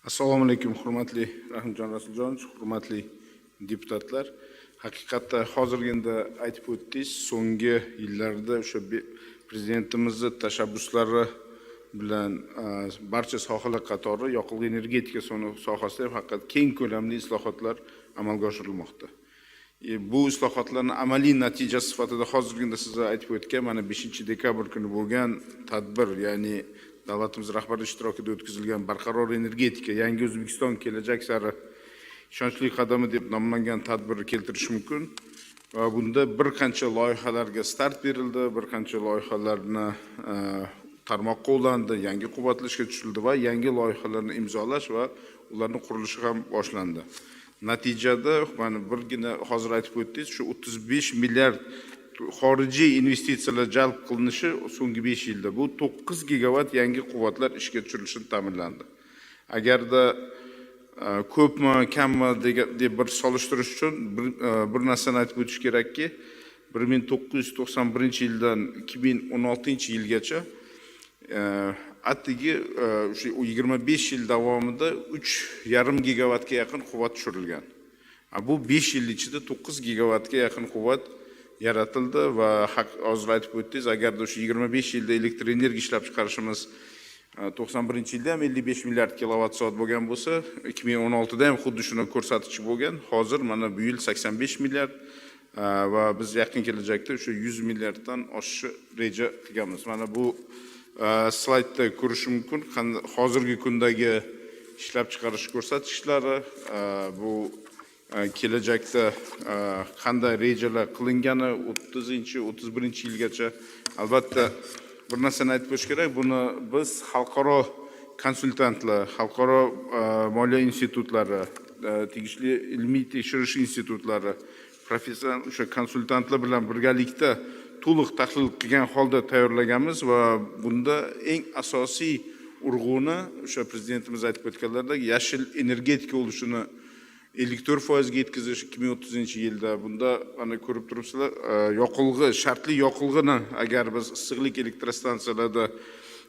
Assalomu alaykum, hurmatli Rahimjon Rasuljonovich, hurmatli deputatlar. Haqiqatda hozirgina aytib o'tdingiz, so'nggi yillarda o'sha prezidentimizning tashabbuslari bilan barcha sohalar qatori yoqilg'i energetika sohasida ham haqiqat keng ko'lamli islohotlar amalga oshirilmoqda. Bu islohotlarning amaliy natijasi sifatida hozirgina sizlar aytib o'tgan mana 5-dekabr kuni bo'lgan tadbir, ya'ni davlatimiz rahbari ishtirokida o'tkazilgan barqaror energetika, yangi O'zbekiston kelajak sari ishonchli qadami deb nomlangan tadbirni keltirish mumkin. Va bunda bir qancha loyihalarga start berildi, bir qancha loyihalarni tarmoqqa ulandi, yangi quvvatlashga tushirildi va yangi loyihalarni imzolash va ularning qurilishi ham boshlandi. Natijada mana birgina hozir aytib o'tdingiz, shu 35 milliard xorijiy investitsiyalar jalb qilinishi so'nggi 5 yilda bu 9 gigavat yangi quvvatlar ishga tushirilishini ta'minlandi. Agarda ko'pmi, kammi deb bir solishtirish uchun bir narsani aytib o'tish kerakki, 1991-yildan 2016-yilgacha atigi o'sha 25 yil davomida 3,5 gigavatga yaqin quvvat tushirilgan. Bu 5 yil ichida 9 gigavatga yaqin quvvat yaratildi va hozir aytib o'tdingiz, agarda o'sha 25 yilda elektr energiya ishlab chiqarishimiz 91-yilda ham 55 milliard kilovatt soat bo'lgan bo'lsa, 2016da ham xuddi shuni ko'rsatkichi bo'lgan. Hozir mana bu yil 85 milliard va biz yaqin kelajakda o'sha 100 milliarddan oshishi reja qilganmiz. Mana bu slaydda ko'rish mumkin. Hozirgi kundagi ishlab chiqarish ko'rsatkichlari, bu kelajakda qanday rejalar qilingani 30-31-yilgacha. Albatta bir narsani aytib o'tish kerak, buni biz xalqaro konsultantlar, xalqaro moliya institutlari, tegishli ilmiy tekshirish institutlari, professional o'sha konsultantlar bilan birgalikda to'liq tahlil qilgan holda tayyorlaganmiz va bunda eng asosiy urg'uni o'sha prezidentimiz aytib o'tganlaridek yashil energetika olishini 54% ga yetkazish 2030-yilda. Bunda ana ko'rib turibsizlar, yoqilg'i, shartli yoqilg'ini agar biz issiqlik elektrostansiyalarida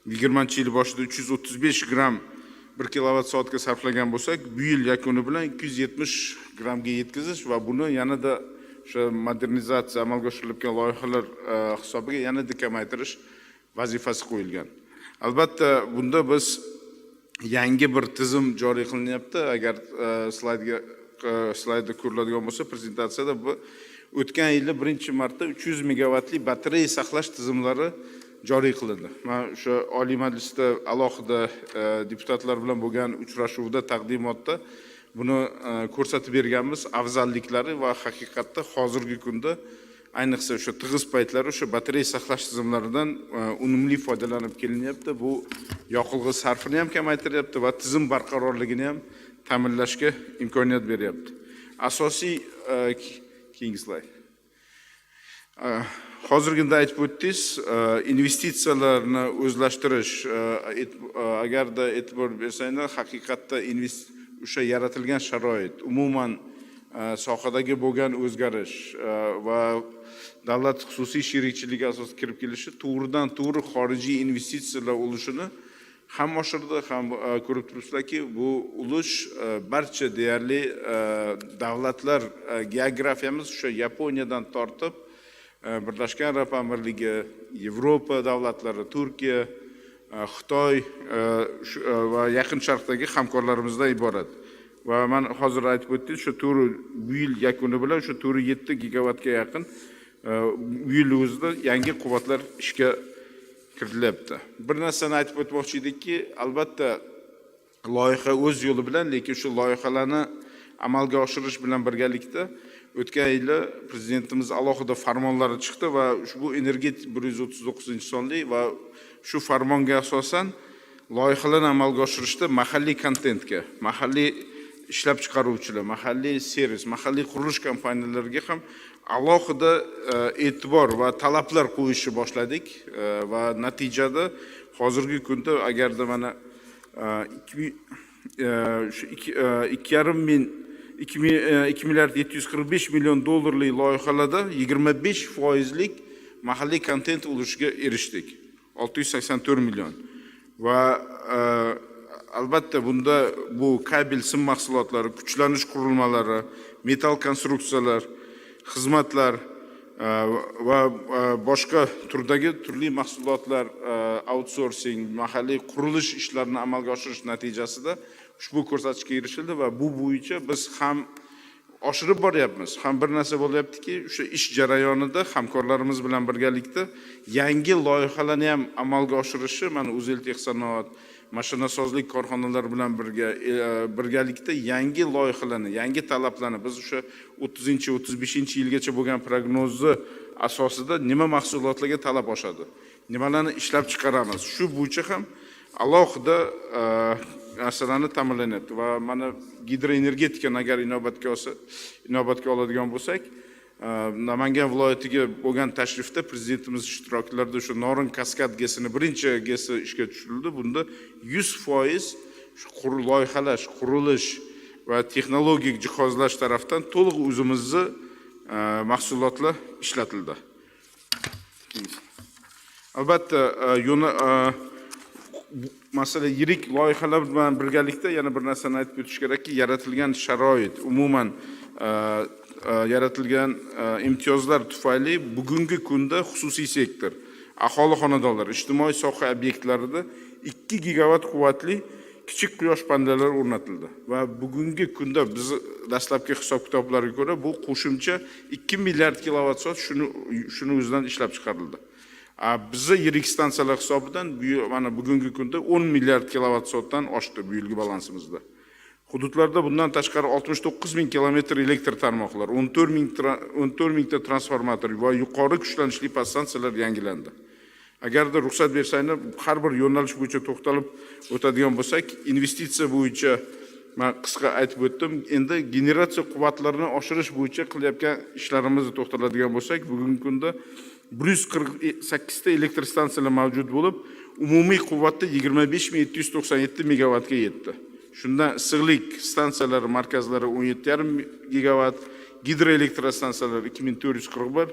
20-yil boshida 335 gram 1 kilovatt soatga sarflagan bo'lsak, bu yil yakuni bilan 270 gramga yetkazish va buni yanada o'sha modernizatsiya amalga oshirilgan loyihalar hisobiga yanada kamaytirish vazifasi qo'yilgan. Albatta bunda biz yangi bir tizim joriy qilinyapti. Agar slaydda ko'riladigan bo'lsa, prezentatsiyada bu o'tgan yili birinchi marta 300 megavatli batareya saqlash tizimlari joriy qilindi. Men o'sha Oliy Majlisda alohida deputatlar bilan bo'lgan uchrashuvda, taqdimotda buni ko'rsatib berganmiz, afzalliklari va haqiqatda hozirgi kunda ayniqsa o'sha tig'iz paytlar o'sha batareya saqlash tizimlaridan unumli foydalanib kelinyapti. Bu yoqilg'i sarfini ham kamaytiryapti va tizim barqarorligini ham ta'minlashga imkoniyat beryapti. Asosiy keyingi slayd. Hozirgina aytib o'tdingiz, investitsiyalarni o'zlashtirish, agarda e'tibor bersanglar, haqiqatda o'sha yaratilgan sharoit, umuman sohadagi bo'lgan o'zgarish va davlat xususiy sherikchiligi asosida kirib kelishi to'g'ridan to'g'ri xorijiy investitsiyalar olishini ham oshirdi, ham ko'rib turibsizlarki, bu ulush barcha deyarli davlatlar, geografiyamiz o'sha Yaponiyadan tortib Birlashgan Arab Amirligi, Yevropa davlatlari, Turkiya, Xitoy va Yaqin Sharqdagi hamkorlarimizdan iborat. Va men hozir aytib o'tdim, shu to'g'ri bu yil yakuni bilan shu 7 gigavatga yaqin bu yil o'zida yangi quvvatlar ishga kiritilyapti. Bir narsani aytib o'tmoqchi edikki, albatta loyiha o'z yo'li bilan, lekin shu loyihalarni amalga oshirish bilan birgalikda o'tgan yili prezidentimiz alohida farmonlari chiqdi va ushbu energetik 139-sonli va shu farmonga asosan loyihalarni amalga oshirishda mahalliy kontentga, mahalliy ishlab chiqaruvchilar, mahalliy servis, mahalliy qurilish kompaniyalariga ham alohida e'tibor va talablar qo'yishni boshladik va natijada hozirgi kunda agarda mana 2 milliard 745 million dollarlik loyihalarda 25%lik mahalliy kontent olishga erishdik. 684 million. Va albatta bunda bu kabel sim mahsulotlari, kuchlanish qurilmalari, metal konstruksiyalar, xizmatlar va boshqa turdagi turli mahsulotlar, outsourcing, mahalliy qurilish ishlarini amalga oshirish natijasida ushbu ko'rsatkichga erishildi va bu bo'yicha biz ham oshirib boryapmiz. Ham bir narsa bo'lyaptiki, o'sha ish jarayonida hamkorlarimiz bilan birgalikda yangi loyihalarni ham amalga oshirishi, mana O'ztexsanoat, mashinasozlik korxonalari bilan birgalikda yangi loyihalarni, yangi talablarni biz o'sha 30-35-yilgacha bo'lgan prognozni asosida nima mahsulotlarga talab oshadi, nimalarni ishlab chiqaramiz. Shu bo'yicha ham alohida narsalarni ta'minlanyapti va mana gidroenergetikani agar inobatga oladigan bo'lsak, Namangan viloyatiga bo'lgan tashrifda prezidentimiz ishtiroklarida o'sha Norin kaskad GESini birinchi GESi ishga tushirildi. Bunda 100% loyihalash, qurilish va texnologik jihozlash tarafdan to'liq o'zimizni mahsulotlar ishlatildi. Albatta, masala yirik loyihalar bilan birgalikda yana bir narsani aytib o'tish kerakki, yaratilgan sharoit, umuman yaratilgan imtiyozlar tufayli bugungi kunda xususiy sektor, aholi xonadonlari, ijtimoiy soha obyektlarida 2 gigavat quvvatli kichik quyosh panellari o'rnatildi va bugungi kunda biz dastlabki hisob-kitoblarga ko'ra bu qo'shimcha 2 milliard kilovat soat shuni o'zidan ishlab chiqarildi. Bizning yirik stansiyalar hisobidan mana bugungi kunda 10 milliard kilovat soatdan oshdi bu yilgi balansimizda. Hududlarda bundan tashqari 69 ming kilometr elektr tarmoqlar, 14 mingta transformator va yuqori kuchlanishli podstansiyalar yangilandi. Agarda ruxsat bersanglar, har bir yo'nalish bo'yicha to'xtalib o'tadigan bo'lsak, investitsiya bo'yicha men qisqa aytib o'tdim. Endi generatsiya quvvatlarini oshirish bo'yicha qilayotgan ishlarimizni to'xtaladigan bo'lsak, bugungi kunda 148 ta elektr stansiyalar mavjud bo'lib, umumiy quvvati 25797 megavatga yetdi. Shundan issiqlik stansiyalari markazlari 17,5 gigavat, gidroelektrostansiyalar 2441,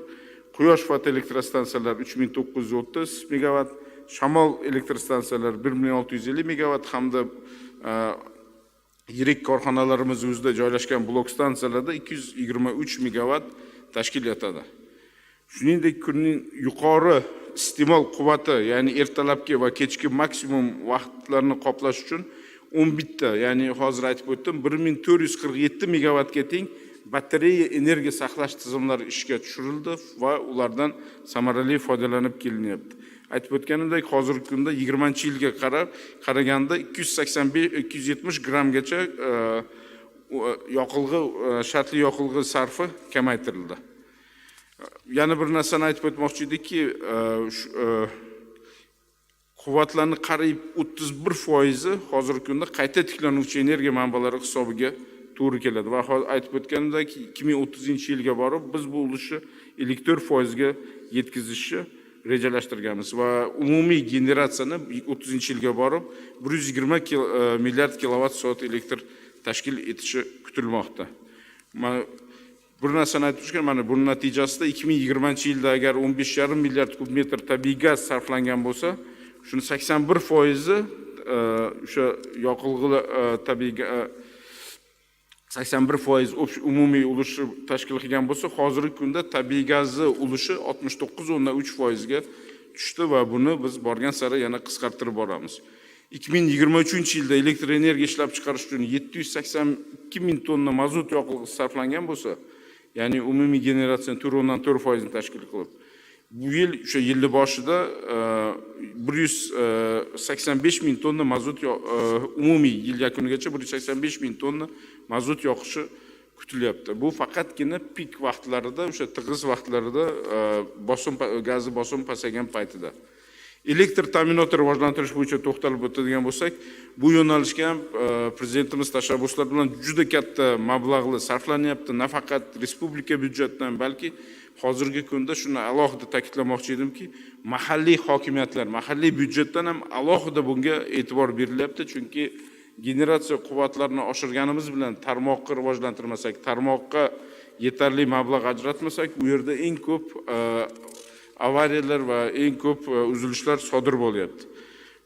quyosh fotoelektrostansiyalar 3930 megavat, shamol elektrostansiyalar 1650 megavat hamda yirik korxonalarimiz o'zida joylashgan blok stansiyalarda 223 megavat tashkil etadi. Shuningdek, kunning yuqori iste'mol quvvati, ya'ni ertalabki va kechki maksimum vaqtlarni qoplash uchun 11 ta, ya'ni hozir aytib o'tdim, 1447 megavatga teng batareya energiya saqlash tizimlari ishga tushirildi va ulardan samarali foydalanib kelinyapti. Aytib o'tganimdek, hozirgi kunda 20-yilga qaraganda 285-270 grammgacha shartli yoqilg'i sarfi kamaytirildi. Yana bir narsani aytib o'tmoqchi edikki, quvvatlarning qariyb 31% hozirgi kunda qayta tiklanuvchi energiya manbalari hisobiga to'g'ri keladi va aytib o'tganimdek 2030-yilga borib biz bu ulushni 54% ga yetkazishni rejalashtirganmiz va umumiy generatsiyani 30-yilga borib 120 milliard kilovat soat elektr tashkil etishi kutilmoqda. Bir narsani aytib o'tishgan, mana buning natijasida 2020-yilda agar 15,5 milliard kub metr tabiiy gaz sarflangan bo'lsa, shuni 81% o'sha yoqilg'i tabiiy 81% umumiy ulushni tashkil qilgan bo'lsa, hozirgi kunda tabiiy gazni ulushi 69,3% ga tushdi va buni biz borgan sari yana qisqartirib boramiz. 2023-yilda elektr energiya ishlab chiqarish uchun 782 ming tonna mazut yoqilg'i sarflangan bo'lsa, ya'ni umumiy generatsiyaning 4,4% ni tashkil qilib, bu yil o'sha yil boshida 185 ming tonna mazut umumiy yil yakunigacha 185 ming tonna mazut yoqishi kutilyapti. Bu faqatgina pik vaqtlarida, o'sha tig'iz vaqtlarida gazni bosim pasaygan paytida. Elektr ta'minotini rivojlantirish bo'yicha to'xtalib o'tadigan bo'lsak, bu yo'nalishga ham prezidentimiz tashabbuslari bilan juda katta mablag'lar sarflanyapti, nafaqat respublika byudjetidan, balki hozirgi kunda shuni alohida ta'kidlamoqchi edimki, mahalliy hokimiyatlar, mahalliy byudjetdan ham alohida bunga e'tibor berilyapti, chunki generatsiya quvvatlarini oshirganimiz bilan tarmoqni rivojlantirmasak, tarmoqqa yetarli mablag' ajratmasak, u yerda eng ko'p avariyalar va eng ko'p uzilishlar sodir bo'lyapti.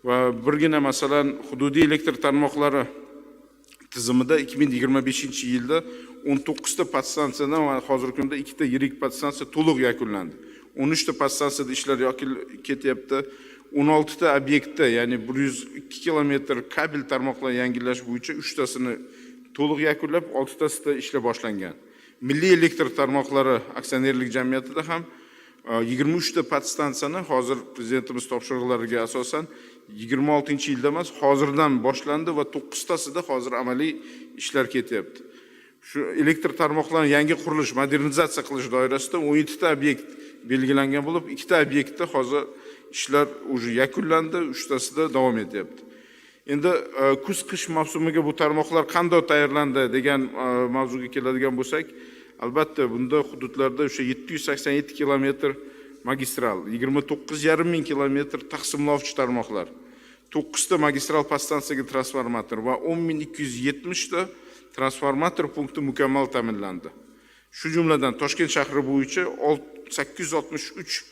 va birgina masalan hududiy elektr tarmoqlari tizimida 2025-yilda 19 ta podstansiyadan va hozirgi kunda 2 ta yirik podstansiya to'liq yakunlandi. 13 ta podstansiyada ishlar ketyapti. 16 ta obyektda, ya'ni 102 kilometr kabel tarmoqlarini yangilash bo'yicha 3 tasini to'liq yakunlab, 6 tasida ishlar boshlangan. Milliy elektr tarmoqlari aksionerlik jamiyatida ham 23 ta podstansiyani hozir prezidentimiz topshiriqlariga asosan 26-yilda emas, hozirdan boshlandi va 9 tasida hozir amaliy ishlar ketyapti. Shu elektr tarmoqlarini yangi qurilish, modernizatsiya qilish doirasida 17 ta obyekt belgilangan bo'lib, 2 ta obyektda hozir ishlar уже yakunlandi, 3 tasida davom etyapti. Endi kuz-qish mavsumiga bu tarmoqlar qanday tayyorlandi degan mavzuga keladigan bo'lsak, albatta bunda hududlarda o'sha 787 kilometr magistral, 29,5 ming kilometr taqsimlovchi tarmoqlar, 9 ta magistral podstansiyaga transformator va 10.270 ta transformator punkti mukammal ta'minlandi. Shu jumladan Toshkent shahri bo'yicha 863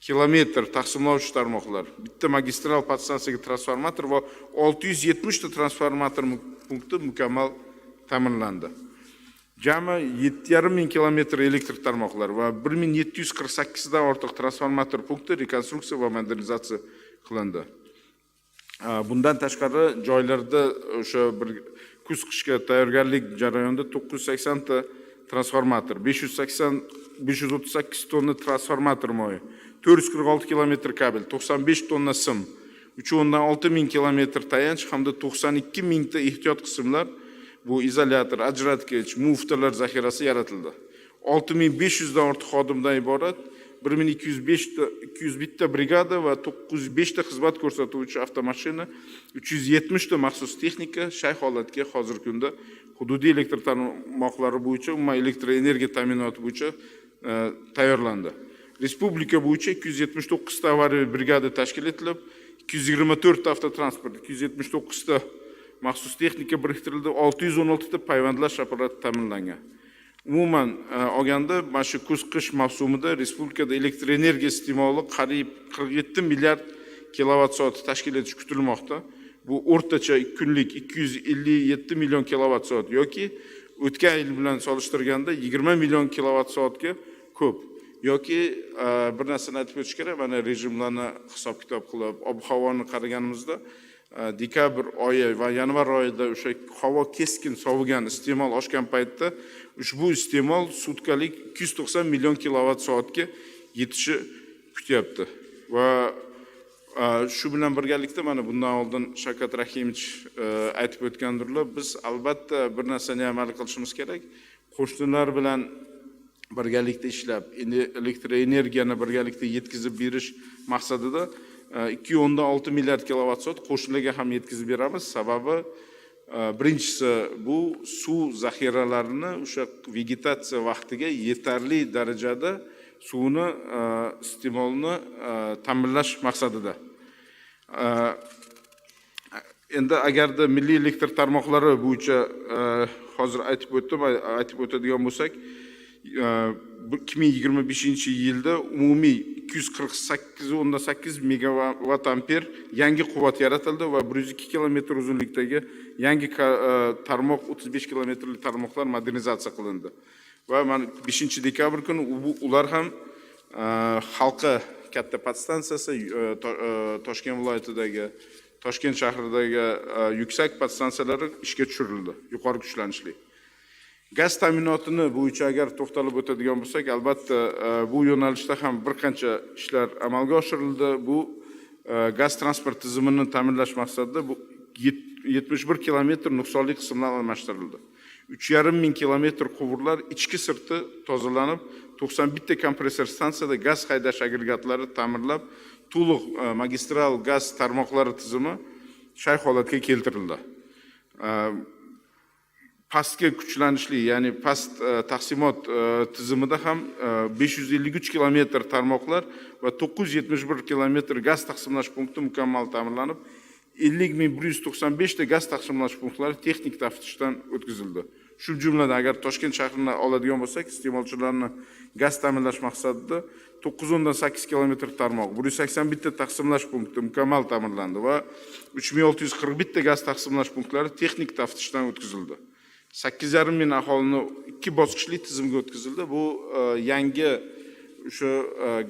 kilometr taqsimlovchi tarmoqlar, bitta magistral podstansiyaga transformator va 670 ta transformator punkti mukammal ta'minlandi. Jami 7,5 ming kilometr elektr tarmoqlar va 1748 dan ortiq transformator punkti rekonstruksiya va modernizatsiya qilindi. Bundan tashqari joylarda o'sha bir kuz-qishga tayyorgarlik jarayonida 980 ta transformator, 538 tonna transformator moyi, 446 kilometr kabel, 95 tonna sim, 3,6 ming kilometr tayanch hamda 92 mingta ehtiyot qismlar, bu izolyator, ajratgich, muftalar zaxirasi yaratildi. 6500 dan ortiq xodimdan iborat 1201 ta brigada va 905 ta xizmat ko'rsatuvchi avtomashina, 370 ta maxsus texnika shay holatga hozirgi kunda hududiy elektr tarmoqlari bo'yicha umuman elektr energiya ta'minoti bo'yicha tayyorlandi. Respublika bo'yicha 279 ta avariya brigada tashkil etilib, 224 ta avtotransport, 279 ta maxsus texnika biriktirildi, 616 ta payvandlash apparati ta'minlangan. Umuman olganda, mana shu kuz-qish mavsumida respublikada elektr energiya iste'moli qariyb 47 milliard kilovatt-soat tashkil etish kutilmoqda. Bu o'rtacha kunlik 257 million kilovatt-soat yoki o'tgan yil bilan solishtirganda 20 million kilovatt-soatga ko'p. Yoki bir narsani aytib o'tish kerak, mana rejimlarni hisob-kitob qilib, ob-havoni qaraganimizda dekabr oyi va yanvar oyida o'sha havo keskin sovigan, iste'mol oshgan paytda ushbu iste'mol sutkalik 290 million kilovatt-soatga yetishi kutyapti. Va shu bilan birgalikda mana bundan oldin Shavkat Rahimovich aytib o'tgandirlar, biz albatta bir narsani amal qilishimiz kerak. Qo'shnilar bilan birgalikda ishlab, elektr energiyani birgalikda yetkazib berish maqsadida 2,6 milliard kilovatt-soat qo'shnilarga ham yetkazib beramiz. Sababi birinchisi bu suv zaxiralarini o'sha vegetatsiya vaqtiga yetarli darajada suvni iste'molini ta'minlash maqsadida. Endi agarda milliy elektr tarmoqlari bo'yicha hozir aytib o'tadigan bo'lsak, 2025-yilda umumiy 248,8 megawatt amper yangi quvvat yaratildi va 102 kilometr uzunlikdagi yangi tarmoq 35 kilometrlik tarmoqlar modernizatsiya qilindi. Va mana 5-dekabr kuni ular ham Halqa katta podstansiyasi, Toshkent viloyatidagi, Toshkent shahridagi yuksak podstansiyalari ishga tushirildi, yuqori kuchlanishli. Gaz ta'minotini bo'yicha agar to'xtalib o'tadigan bo'lsak, albatta bu yo'nalishda ham bir qancha ishlar amalga oshirildi. Bu gaz transport tizimini ta'minlash maqsadida bu 71 kilometr nuqsonli qismlar almashtirildi. 3,5 ming kilometr quvurlar ichki sirti tozalanib, 91 ta kompressor stansiyada gaz haydash agregatlari ta'mirlab, to'liq magistral gaz tarmoqlari tizimi shay holatga keltirildi. Pastga kuchlanishli, ya'ni past taqsimot tizimida ham 553 kilometr tarmoqlar va 971 kilometr gaz taqsimlash punkti mukammal ta'mirlanib, 50.195 ta gaz taqsimlash punktlari texnik taftishdan o'tkazildi. Shu jumladan agar Toshkent shahrini oladigan bo'lsak, iste'molchilarni gaz ta'minlash maqsadida 9.8 kilometr tarmoq, 181 ta taqsimlash punkti mukammal ta'minlandi va 3641 ta gaz taqsimlash punktlari texnik taftishdan o'tkazildi. 8,5 ming aholini 2 bosqichli tizimga o'tkazildi. Bu yangi o'sha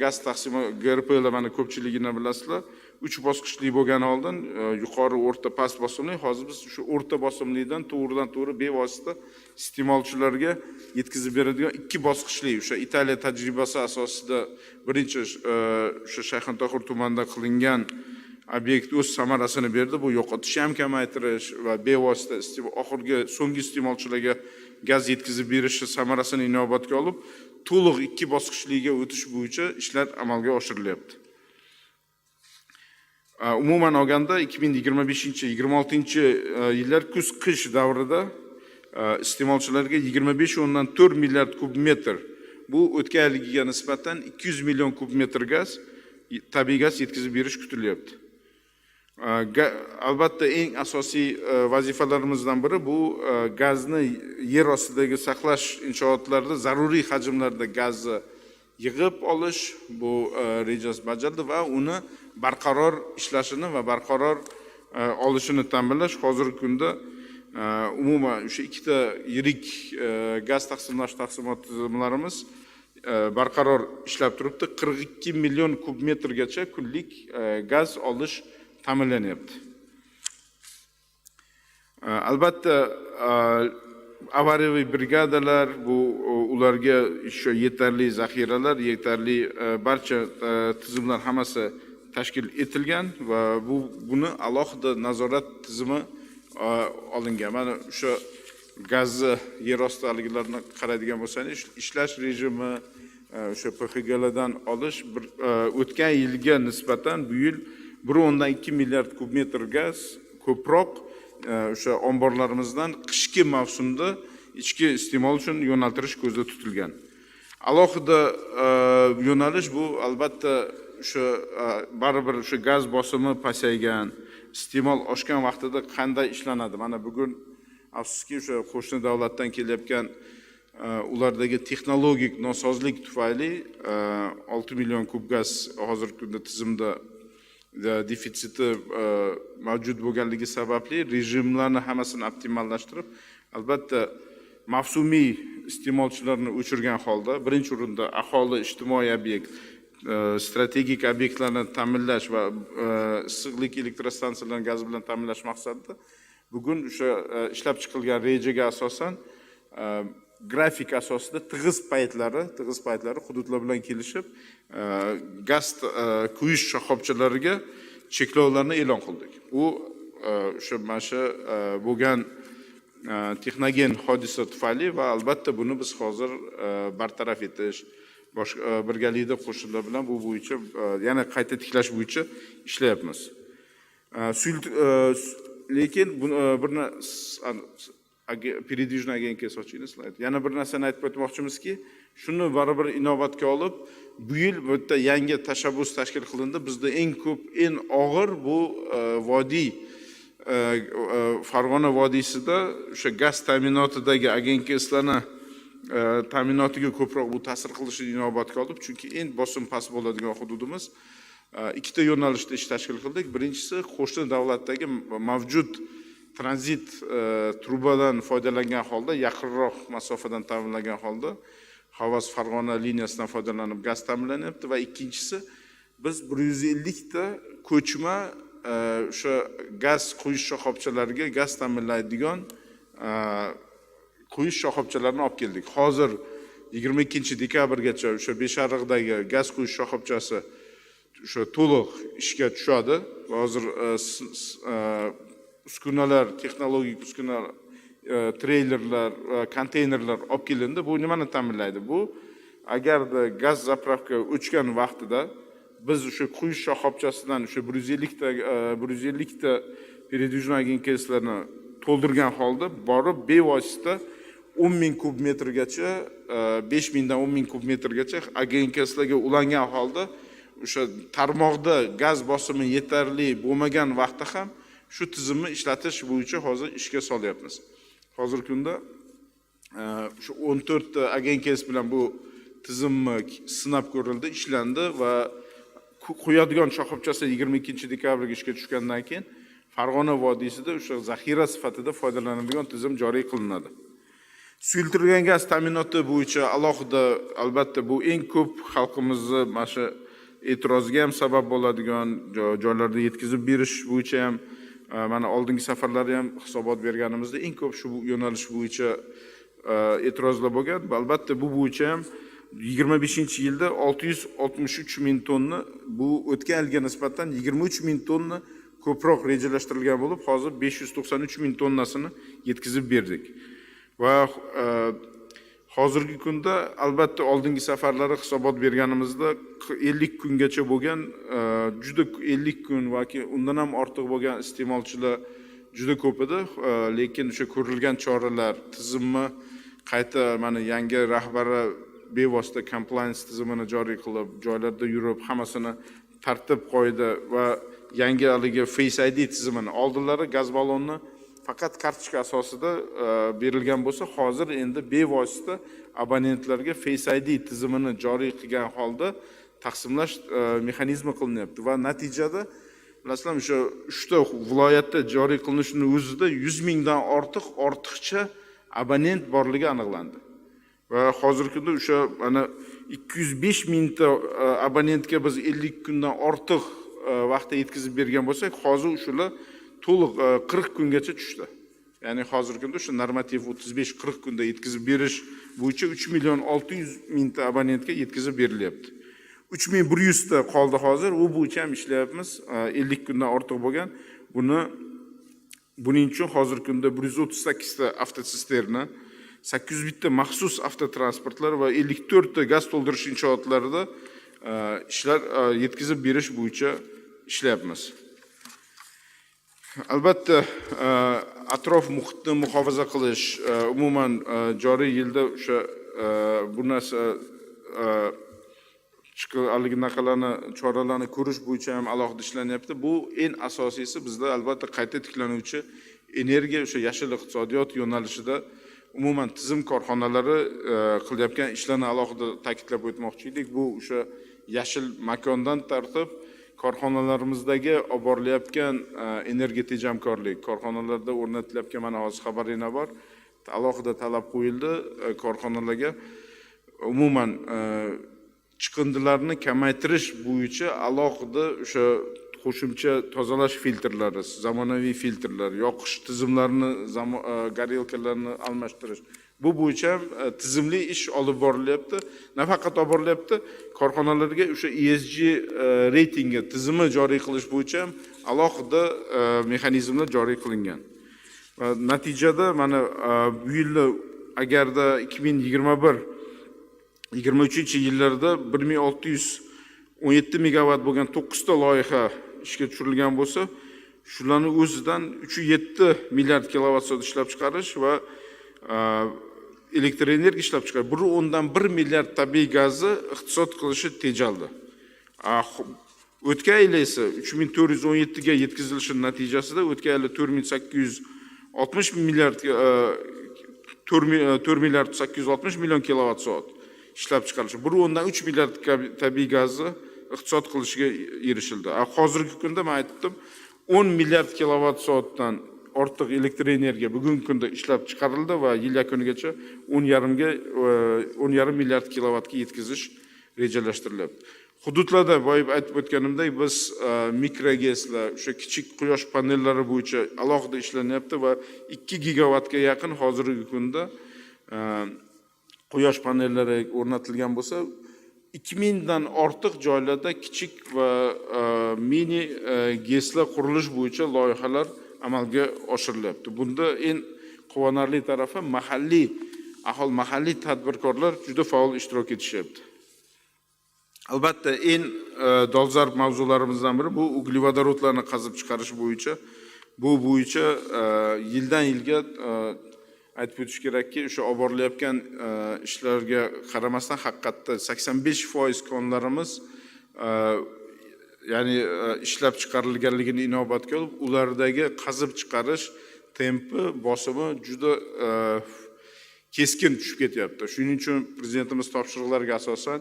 gaz taqsimi GRPlar mana ko'pchiligini bilasizlar. 3 bosqichli bo'lgani oldin yuqori, o'rta, past bosimli, hozir biz shu o'rta bosimlidan to'g'ridan-to'g'ri bevosita iste'molchilarga yetkazib beradigan 2 bosqichli o'sha Italiya tajribasi asosida birinchi o'sha Shayxontohur tumanida qilingan obyekt o'z samarasini berdi. Bu yo'qotishni ham kamaytirish va bevosita oxirgi so'nggi iste'molchilarga gaz yetkazib berishi samarasini inobatga olib, to'liq 2 bosqichliga o'tish bo'yicha ishlar amalga oshirilyapti. Umuman olganda 2025-26 yillar kuz-qish davrida iste'molchilarga 25.4 milliard kub metr, bu o'tgan yilgiga nisbatan 200 million kub metr gaz, tabiiy gaz yetkazib berish kutilyapti. Albatta eng asosiy vazifalarimizdan biri bu gazni yer ostidagi saqlash inshootlarida zaruriy hajmlarda gazni yig'ib olish, bu rejasi bajarildi va uni barqaror ishlashini va barqaror olishini ta'minlash hozirgi kunda umuman o'sha ikkita yirik gaz taqsimot tizimlarimiz barqaror ishlab turibdi. 42 million kub metrgacha kunlik gaz olish ta'minlanyapti. Albatta avariyaviy brigadalar, bu ularga shu yetarli zaxiralar, yetarli barcha tizimlar hammasi tashkil etilgan va buni alohida nazorat tizimi olingan. Mana o'sha gazni yer ostidagilarni qaraydigan bo'lsangiz, ishlash rejimi, o'sha PXGlardan olish o'tgan yilga nisbatan bu yil 1.2 milliard kub metr gaz ko'proq o'sha omborlarimizdan qishki mavsumda ichki iste'mol uchun yo'naltirish ko'zda tutilgan. Alohida yo'nalish bu albatta o'sha baribir o'sha gaz bosimi pasaygan, iste'mol oshgan vaqtida qanday ishlanadi? Mana bugun afsuski o'sha qo'shni davlatdan kelayotgan ulardagi texnologik nosozlik tufayli 6 million kub gaz hozirgi kunda tizimda defitsiti mavjud bo'lganligi sababli rejimlarni hammasini optimallashtirib, albatta mavsumiy iste'molchilarni o'chirgan holda birinchi o'rinda aholi, ijtimoiy obyekt, strategik obyektlarni ta'minlash va issiqlik elektrostansiyalarini gaz bilan ta'minlash maqsadida bugun o'sha ishlab chiqilgan rejaga asosan grafik asosida tig'iz paytlari hududlar bilan kelishib gaz quyish shoxobchalariga cheklovlarni e'lon qildik. U o'sha mana shu bo'lgan texnogen hodisa tufayli va albatta buni biz hozir bartaraf etish, boshqa birgalikda qo'shnilar bilan bu bo'yicha yana qayta tiklash bo'yicha ishlayapmiz. Lekin передвижный agentga sochingni slayd. Yana bir narsani aytib o'tmoqchimizki, shuni baribir inobatga olib, bu yil bu yerda yangi tashabbus tashkil qilindi. Bizda eng ko'p, eng og'ir bu vodiy Farg'ona vodiysida o'sha gaz ta'minotidagi agentliklarni ta'minotiga ko'proq bu ta'sir qilishini inobatga olib, chunki eng bosim past bo'ladigan hududimiz ikkita yo'nalishda ish tashkil qildik. Birinchisi qo'shni davlatdagi mavjud tranzit trubadan foydalangan holda, yaqinroq masofadan ta'minlangan holda Havas Farg'ona liniyasidan foydalanib gaz ta'minlanyapti va ikkinchisi biz 150 ta ko'chma o'sha gaz quyish shoxobchalariga gaz ta'minlaydigan quyish shoxobchalarini olib keldik. Hozir 22-dekabrgacha o'sha Beshariqdagi gaz quyish shoxobchasi o'sha to'liq ishga tushadi. Hozir uskunalar, texnologik uskunalar, treylerlar, konteynerlar olib kelindi. Bu nimani ta'minlaydi? Bu agarda gaz zapravka o'chgan vaqtida biz o'sha quyish shoxobchasidan o'sha 150 ta передвижной agentliklarni to'ldirgan holda borib bevosita 10 ming kub metrgacha, 5 mingdan 10 ming kub metrgacha agentliklarga ulangan holda o'sha tarmoqda gaz bosimi yetarli bo'lmagan vaqtda ham shu tizimni ishlatish bo'yicha hozir ishga solyapmiz. Hozirgi kunda shu 14 ta agenkes bilan bu tizimni sinab ko'rildi, ishlandi va quyadigan shoxobchasi 22-dekabrga ishga tushgandan keyin Farg'ona vodiysida o'sha zaxira sifatida foydalanadigan tizim joriy qilinadi. Suyultirilgan gaz ta'minoti bo'yicha alohida albatta bu eng ko'p xalqimizni mana shu e'tirozga ham sabab bo'ladigan joylarda yetkazib berish bo'yicha ham mana oldingi safarlarda ham hisobot berganimizda eng ko'p shu yo'nalish bo'yicha e'tirozlar bo'lgan. Albatta bu bo'yicha ham 25-yilda 663 ming tonna, bu o'tgan yilga nisbatan 23 ming tonna ko'proq rejalashtirilgan bo'lib, hozir 593 ming tonnasini yetkazib berdik. Va hozirgi kunda albatta oldingi safarlarda hisobot berganimizda 50 kungacha bo'lgan, juda 50 kun yoki undan ham ortiq bo'lgan iste'molchilar juda ko'p edi, lekin o'sha ko'rilgan choralar, tizimni qayta mana yangi rahbari bevosita compliance tizimini joriy qilib, joylarda yurib, hammasini tartib qoida va yangi haligi Face ID tizimini oldinlari gaz ballonni faqat kartochka asosida berilgan bo'lsa, hozir endi bevosita abonentlarga Face ID tizimini joriy qilgan holda taqsimlash mexanizmi qilinyapti va natijada masalan o'sha 3 ta viloyatda joriy qilinishining o'zida 100 mingdan ortiqcha abonent borligi aniqlandi. Va hozirgi kunda o'sha mana 205 mingta abonentga biz 50 kundan ortiq vaqtda yetkazib bergan bo'lsak, hozir shular to'liq 40 kungacha tushdi. Ya'ni hozirgi kunda o'sha normativ 35-40 kunda yetkazib berish bo'yicha 3 million 600 mingta abonentga yetkazib berilyapti. 3100 ta qoldi hozir, u bo'yicha ham ishlayapmiz. 50 kundan ortiq bo'lgan. Buning uchun hozirgi kunda 138 ta avtotsisterna, 800 ta maxsus avtotransportlar va 54 ta gaz to'ldirish inshootlarida ishlar yetkazib berish bo'yicha ishlayapmiz. Albatta atrof muhitni muhofaza qilish, umuman joriy yilda o'sha bu narsa choralarni ko'rish bo'yicha ham alohida ishlanyapti. Bu eng asosiysi bizda albatta qayta tiklanuvchi energiya, o'sha yashil iqtisodiyot yo'nalishida umuman tizim korxonalari qilayotgan ishlarni alohida ta'kidlab o'tmoqchi edik. Bu o'sha yashil makondan tartib korxonalarimizdagi olib borilayotgan energiya tejamkorlik, korxonalarda o'rnatilayotgan mana hozir xabaringlar bor. Alohida talab qo'yildi korxonalarga umuman chiqindilarni kamaytirish bo'yicha alohida o'sha qo'shimcha tozalash filtrlari, zamonaviy filtrlar, yoqish tizimlarini, garelkalarni almashtirish. Bu bo'yicha tizimli ish olib borilyapti. Nafaqat olib borilyapti, korxonalarga o'sha ESG reytingi tizimi joriy qilish bo'yicha ham alohida mexanizmlar joriy qilingan. Va natijada mana bu yil agarda 2021-23-yillarda 1617 megawatt bo'lgan 9 ta loyiha ishga tushirilgan bo'lsa, shularning o'zidan 3.7 milliard kilovatt soat ishlab chiqarish va elektr energiya ishlab chiqarish, 1.1 milliard tabiiy gazni iqtisod qilishi tejaldi. O'tgan yil esa 3417 ga yetkazilishi natijasida o'tgan yil 4860 milliard 4 milliard 860 million kilovatt soat ishlab chiqarilishi, 1.3 milliard tabiiy gazni iqtisod qilishiga erishildi. Hozirgi kunda men aytdim, 10 milliard kilovatt soatdan ortiq elektr energiya bugungi kunda ishlab chiqarildi va yil yakunigacha 10,5 milliard kilovattga yetkazish rejalashtiriladi. Hududlarda boyib aytib o'tganimdek, biz mikrogezlar, o'sha kichik quyosh panellari bo'yicha alohida ishlanyapti va 2 gigawattga yaqin hozirgi kunda quyosh panellari o'rnatilgan bo'lsa, 2000 dan ortiq joylarda kichik va mini gezlar qurilish bo'yicha loyihalar amalga oshirilyapti. Bunda eng quvonarli tarafi mahalliy tadbirkorlar juda faol ishtirok etishyapti. Albatta eng dolzarb mavzularimizdan biri bu uglevodorodlarni qazib chiqarish bo'yicha. Bu bo'yicha yildan yilga aytib o'tish kerakki, o'sha olib borilayotgan ishlarga qaramasdan haqiqatda 85% konlarimiz ya'ni ishlab chiqarilganligini inobatga olib, ulardagi qazib chiqarish tempi, bosimi juda keskin tushib ketyapti. Shuning uchun prezidentimiz topshiriqlariga asosan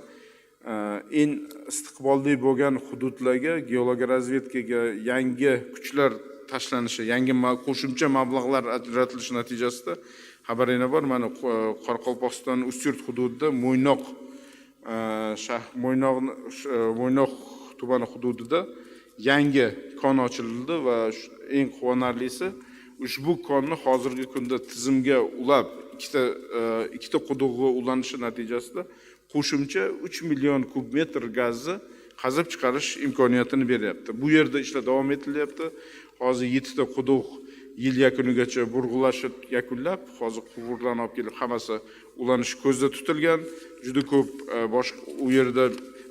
eng istiqbolli bo'lgan hududlarga geologik razvedkaga yangi kuchlar tashlanishi, yangi qo'shimcha mablag'lar ajratilishi natijasida xabaringiz bor. Mana Qoraqalpog'iston Ustyurt hududida Mo'ynoq tumani hududida yangi kon ochildi va eng quvonarlisi ushbu konni hozirgi kunda tizimga ulab ikkita qudug'iga ulanishi natijasida qo'shimcha 3 million kub metr gazni qazib chiqarish imkoniyatini beryapti. Bu yerda ishlar davom etilyapti. Hozir 7 ta quduq yil yakunigacha burg'ulashib yakunlab, hozir quvurlarni olib kelib hammasi ulanishi ko'zda tutilgan. Juda ko'p boshqa u yerda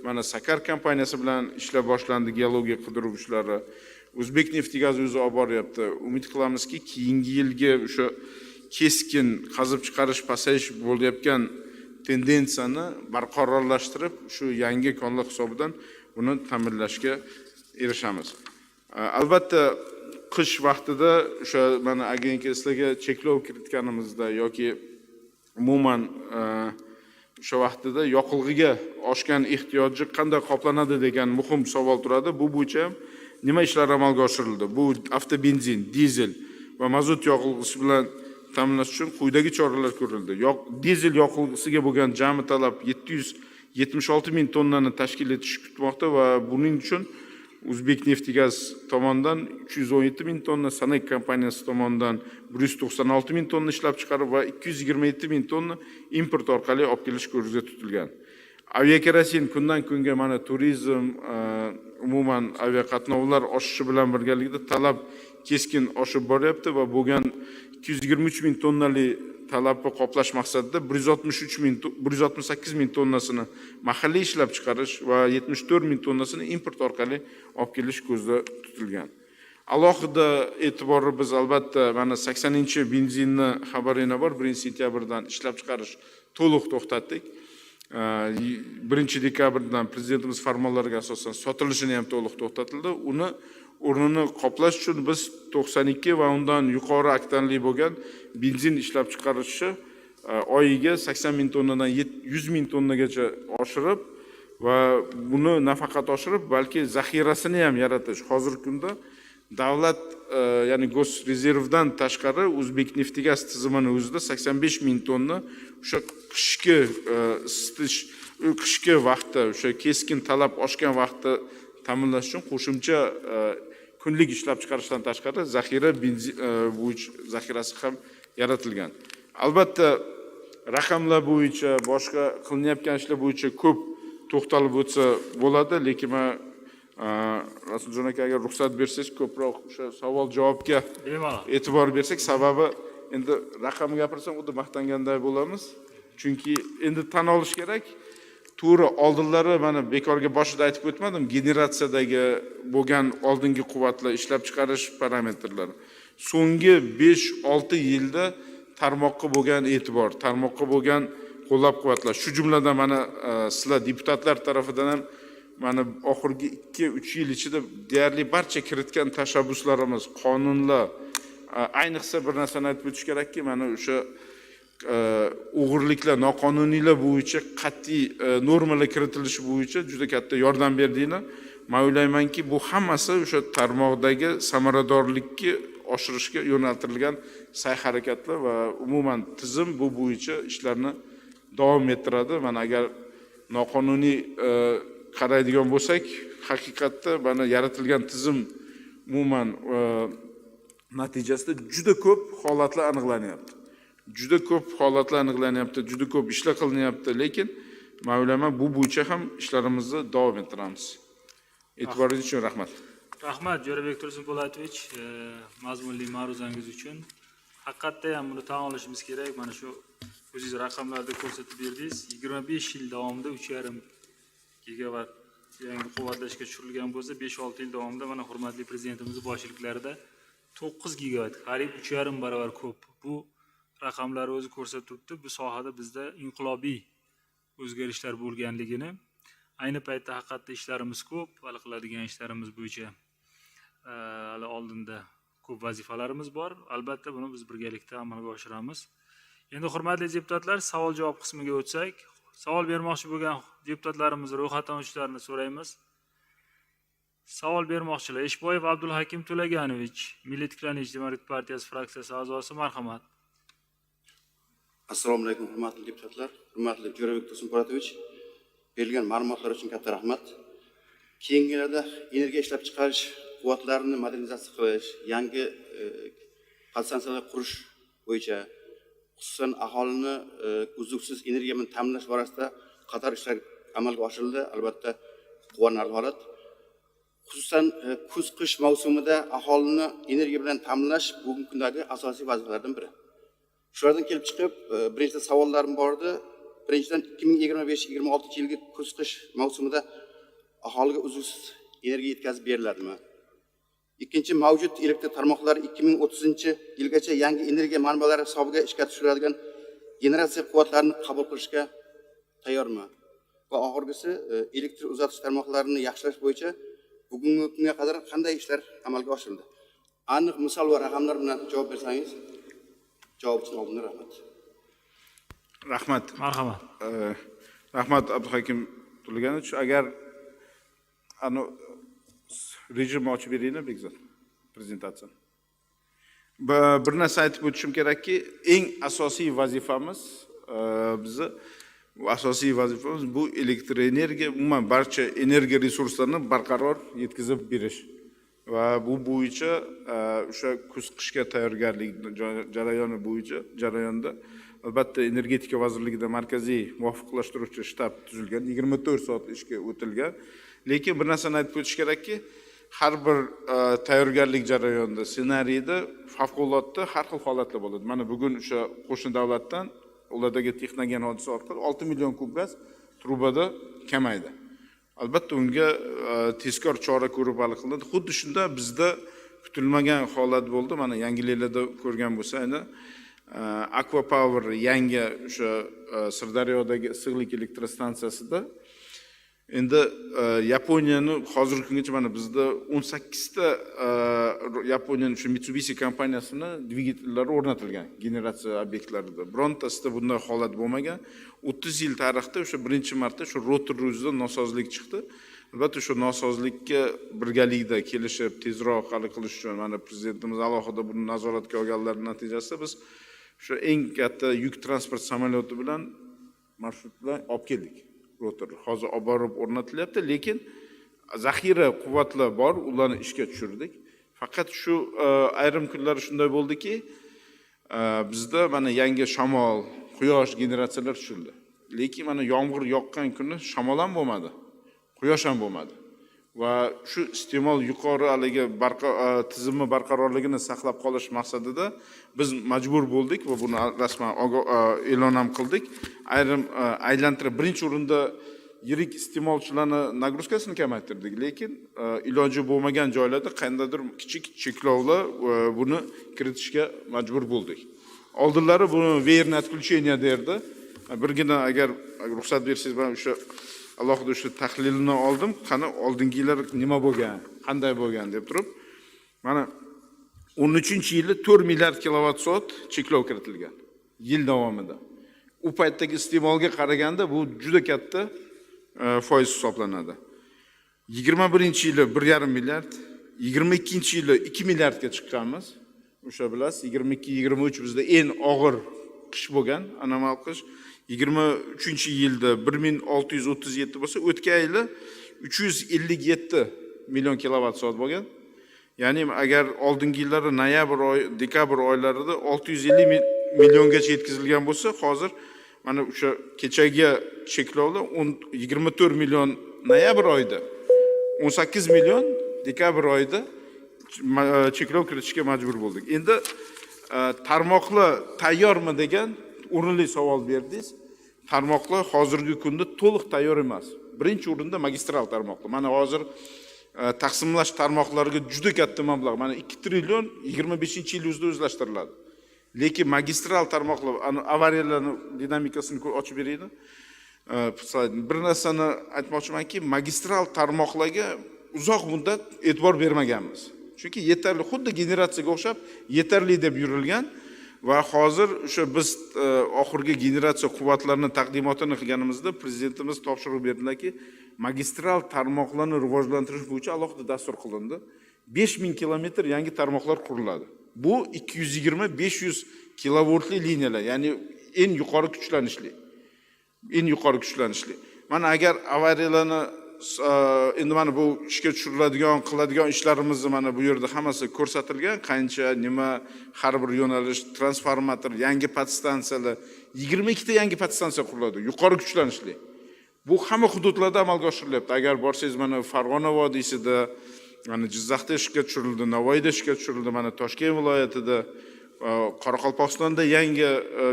mana Sakar kompaniyasi bilan ishlar boshlandi, geologiya qidiruv ishlari. O'zbekneftgaz o'zi olib boryapti. Umid qilamizki, keyingi yilga o'sha keskin qazib chiqarish pasayish bo'layotgan tendensiyani barqarorlashtirib, shu yangi konlar hisobidan buni ta'minlashga erishamiz. Albatta, qish vaqtida o'sha mana agentlik sizlarga cheklov kiritganimizda yoki umuman o'sha vaqtida yoqilg'iga oshgan ehtiyoji qanday qoplanadi degan muhim savol turadi. Bu bo'yicha ham nima ishlar amalga oshirildi? Bu avtobenzin, dizel va mazut yoqilg'isi bilan ta'minlash uchun quyidagi choralar ko'rildi. Dizel yoqilg'isiga bo'lgan jami talab 776 ming tonnani tashkil etish kutmoqda va buning uchun O'zbekneftgaz tomonidan 317 ming tonna, Sanek kompaniyasi tomonidan 196 ming tonna ishlab chiqarib va 227 ming tonna import orqali olib kelish ko'zda tutilgan. Aviakerosin kundan kunga mana turizm, umuman aviaqatnovlar oshishi bilan birgalikda talab keskin oshib boryapti va bo'lgan 223 ming tonnali talabni qoplash maqsadida 168 ming tonnasini mahalliy ishlab chiqarish va 74 ming tonnasini import orqali olib kelish ko'zda tutilgan. Alohida e'tiborni biz albatta mana 80-benzinni xabaringiz bor, 1-sentyabrdan ishlab chiqarish to'liq to'xtatdik. 1-dekabrdan prezidentimiz farmonlariga asosan sotilishini ham to'liq to'xtatildi. Uni o'rnini qoplash uchun biz 92 va undan yuqori oktanli bo'lgan benzin ishlab chiqarishni oyiga 80 ming tonnadan 100 ming tonnagacha oshirib va buni nafaqat oshirib, balki zaxirasini ham yaratish. Hozirgi kunda davlat, ya'ni gos rezervdan tashqari O'zbekneftgaz tizimini o'zida 85 ming tonna o'sha qishki isitish, qishki vaqtda o'sha keskin talab oshgan vaqtda ta'minlash uchun qo'shimcha kunlik ishlab chiqarishdan tashqari zaxira benzin bo'yicha zaxirasi ham yaratilgan. Albatta, raqamlar bo'yicha, boshqa qilinayotgan ishlar bo'yicha ko'p to'xtalib o'tsa bo'ladi, lekin men Rasuljon aka agar ruxsat bersangiz ko'proq o'sha savol-javobga e'tibor bersak, sababi endi raqamni gapirsam xuddi maqtanganday bo'lamiz. Chunki endi tan olish kerak, to'g'ri oldinlari mana bekorga boshida aytib o'tmadim, generatsiyadagi bo'lgan oldingi quvvatlar, ishlab chiqarish parametrlari. So'nggi 5-6 yilda tarmoqqa bo'lgan e'tibor, tarmoqqa bo'lgan qo'llab-quvvatlash, shu jumladan mana sizlar deputatlar tomonidan ham mana oxirgi 2-3 yil ichida deyarli barcha kiritgan tashabbuslarimiz, qonunlar, ayniqsa bir narsani aytib o'tish kerakki, mana o'sha o'g'irliklar, noqonuniylar bo'yicha qat'iy normalar kiritilishi bo'yicha juda katta yordam berdinglar. Men o'ylaymanki, bu hammasi o'sha tarmoqdagi samaradorlikni oshirishga yo'naltirilgan sa'y-harakatlar va umuman tizim bu bo'yicha ishlarni davom ettiradi. Mana agar noqonuniy qaraydigan bo'lsak, haqiqatda mana yaratilgan tizim umuman natijasida juda ko'p holatlar aniqlanyapti. Juda ko'p holatlar aniqlanyapti, juda ko'p ishlar qilinyapti, lekin men o'ylayman bu bo'yicha ham ishlarimizni davom ettiramiz. E'tiboringiz uchun rahmat. Rahmat Jo'rabek Tursunpo'latovich, mazmunli ma'ruzangiz uchun. Haqiqatda ham buni tan olishimiz kerak. Mana shu o'zingiz raqamlarda ko'rsatib berdingiz. 25 yil davomida 3,5 gigavat yangi quvvatlashga tushirilgan bo'lsa, 5-6 yil davomida mana hurmatli prezidentimiz boshchiliklarida 9 gigavat, qariyb 3,5 barobar ko'p. Bu raqamlar o'zi ko'rsatib turibdi. Bu sohada bizda inqilobiy o'zgarishlar bo'lganligini. Ayni paytda haqiqatda ishlarimiz ko'p, hali qiladigan ishlarimiz bo'yicha hali oldinda ko'p vazifalarimiz bor. Albatta buni biz birgalikda amalga oshiramiz. Endi hurmatli deputatlar, savol-javob qismiga o'tsak, savol bermoqchi bo'lgan deputatlarimiz ro'yxatdan o'tishlarini so'raymiz. Savol bermoqchilar: Eshboyev Abdulhakim To'laganovich, Milliy tiklanish Demokratik partiyasi fraksiyasi a'zosi, marhamat. Assalomu alaykum hurmatli deputatlar, hurmatli Jo'rabek Tursunpo'latovich, berilgan ma'lumotlar uchun katta rahmat. Keyingi yillarda energiya ishlab chiqarish quvvatlarini modernizatsiya qilish, yangi podstansiyalar qurish bo'yicha xususan aholini uzluksiz energiya bilan ta'minlash borasida qator ishlar amalga oshirildi. Albatta quvonarli holat. Xususan kuz-qish mavsumida aholini energiya bilan ta'minlash bugungi kundagi asosiy vazifalardan biri. Shulardan kelib chiqib, birinchi savollarim bor edi. Birinchidan 2025-26 yilgi kuz-qish mavsumida aholiga uzluksiz energiya yetkazib beriladimi? Ikkinchi, mavjud elektr tarmoqlari 2030-yilgacha yangi energiya manbalari hisobiga ishga tushiriladigan generatsiya quvvatlarini qabul qilishga tayyormi? Va oxirgisi, elektr uzatish tarmoqlarini yaxshilash bo'yicha bugungi kunga qadar qanday ishlar amalga oshirildi? Aniq misol va raqamlar bilan javob bersangiz, javob uchun oldindan rahmat. Rahmat. Marhamat. Rahmat Abdulhakim To'laganovich. Agar rejimni ochib beringlar Bekzod, prezentatsiyani. Bir narsa aytib o'tishim kerakki, eng asosiy vazifamiz bu elektr energiya, umuman barcha energiya resurslarini barqaror yetkazib berish va bu bo'yicha o'sha kuz-qishga tayyorgarlik jarayonda albatta Energetika vazirligida markaziy muvofiqlashtiruvchi shtab tuzilgan, 24 soat ishga o'tilgan. Lekin bir narsani aytib o'tish kerakki, har bir tayyorgarlik jarayonida, ssenariyda favqulodda har xil holatlar bo'ladi. Mana bugun o'sha qo'shni davlatdan ulardagi texnogen hodisa orqali 6 million kub gaz trubada kamaydi. Albatta unga tezkor chora ko'rib hal qilinadi. Xuddi shunda bizda kutilmagan holat bo'ldi. Mana yangiliklarda ko'rgan bo'lsangiz, Aqua Power yangi o'sha Sirdaryodagi issiqlik elektrostansiyasida endi Yaponiyani hozirgi kungacha mana bizda 18 ta Yaponiyaning shu Mitsubishi kompaniyasini dvigatellari o'rnatilgan generatsiya obyektlarida. Birontasida bunday holat bo'lmagan. 30 yil tarixda o'sha birinchi marta shu rotor o'zida nosozlik chiqdi. Albatta shu nosozlikka birgalikda kelishib tezroq hal qilish uchun mana prezidentimiz alohida buni nazoratga olganlar natijasida biz shu eng katta yuk transport samolyoti bilan marshrut bilan olib keldik. Rotor hozir olib borib o'rnatilyapti, lekin zaxira quvvatlar bor, ularni ishga tushirdik. Faqat shu ayrim kunlar shunday bo'ldiki, bizda mana yangi shamol, quyosh generatsiyalar tushirildi. Lekin mana yomg'ir yoqqan kuni shamol ham bo'lmadi, quyosh ham bo'lmadi. Va shu iste'mol yuqori haligi tizimni barqarorligini saqlab qolish maqsadida biz majbur bo'ldik va buni rasman e'lon ham qildik. Ayrim aylantirib birinchi o'rinda yirik iste'molchilarni nagruzkasini kamaytirdik, lekin iloji bo'lmagan joylarda qandaydir kichik cheklovlar buni kiritishga majbur bo'ldik. Oldinlari buni верное отключение derdi. Birgina agar ruxsat bersangiz men o'sha alohida o'sha tahlilini oldim. Qani oldingilar nima bo'lgan, qanday bo'lgan deb turib, mana 13-yili 4 milliard kilovat soat cheklov kiritilgan yil davomida. U paytdagi iste'molga qaraganda bu juda katta foiz hisoblanadi. 21-yili 1,5 milliard, 22-yili 2 milliardga chiqqanmiz. O'sha bilasiz, 22-23 bizda eng og'ir qish bo'lgan, anomal qish. 23-yilda 1637 bo'lsa, o'tgan yili 357 million kilovat soat bo'lgan. Ya'ni agar oldingi yillari noyabr oy, dekabr oylarida 650 milliongacha yetkazilgan bo'lsa, hozir mana o'sha kechagi cheklovlar 24 million noyabr oyida, 18 million dekabr oyida cheklov kiritishga majbur bo'ldik. Endi tarmoqlar tayyormi degan o'rinli savol berdingiz. Tarmoqlar hozirgi kunda to'liq tayyor emas. Birinchi o'rinda magistral tarmoqlar. Mana hozir taqsimlash tarmoqlariga juda katta mablag', mana 2 trillion 25-yil o'zlashtiriladi. Lekin magistral tarmoqlar avariyalarni dinamikasini ochib beraydi. Bir narsani aytmoqchimanki, magistral tarmoqlarga uzoq muddat e'tibor bermaganmiz. Chunki yetarli, xuddi generatsiyaga o'xshab yetarli deb yurilgan va hozir o'sha biz oxirgi generatsiya quvvatlarini taqdimotini qilganimizda prezidentimiz topshiriq berdilarki, magistral tarmoqlarni rivojlantirish bo'yicha alohida dastur qilindi. 5000 kilometr yangi tarmoqlar quriladi. Bu 220-500 kilovoltli liniyalar, ya'ni eng yuqori kuchlanishli. Mana agar avariyalarni endi mana bu ishga tushiriladigan, qiladigan ishlarimizni mana bu yerda hammasi ko'rsatilgan, qancha, nima, har bir yo'nalish, transformator, yangi podstansiyalar, 22 ta yangi podstansiya quriladi, yuqori kuchlanishli. Bu hamma hududlarda amalga oshirilyapti. Agar borsangiz mana Farg'ona vodiysida, mana Jizzaxda ishga tushirildi, Navoiyda ishga tushirildi, mana Toshkent viloyatida, Qoraqalpog'istonda yangi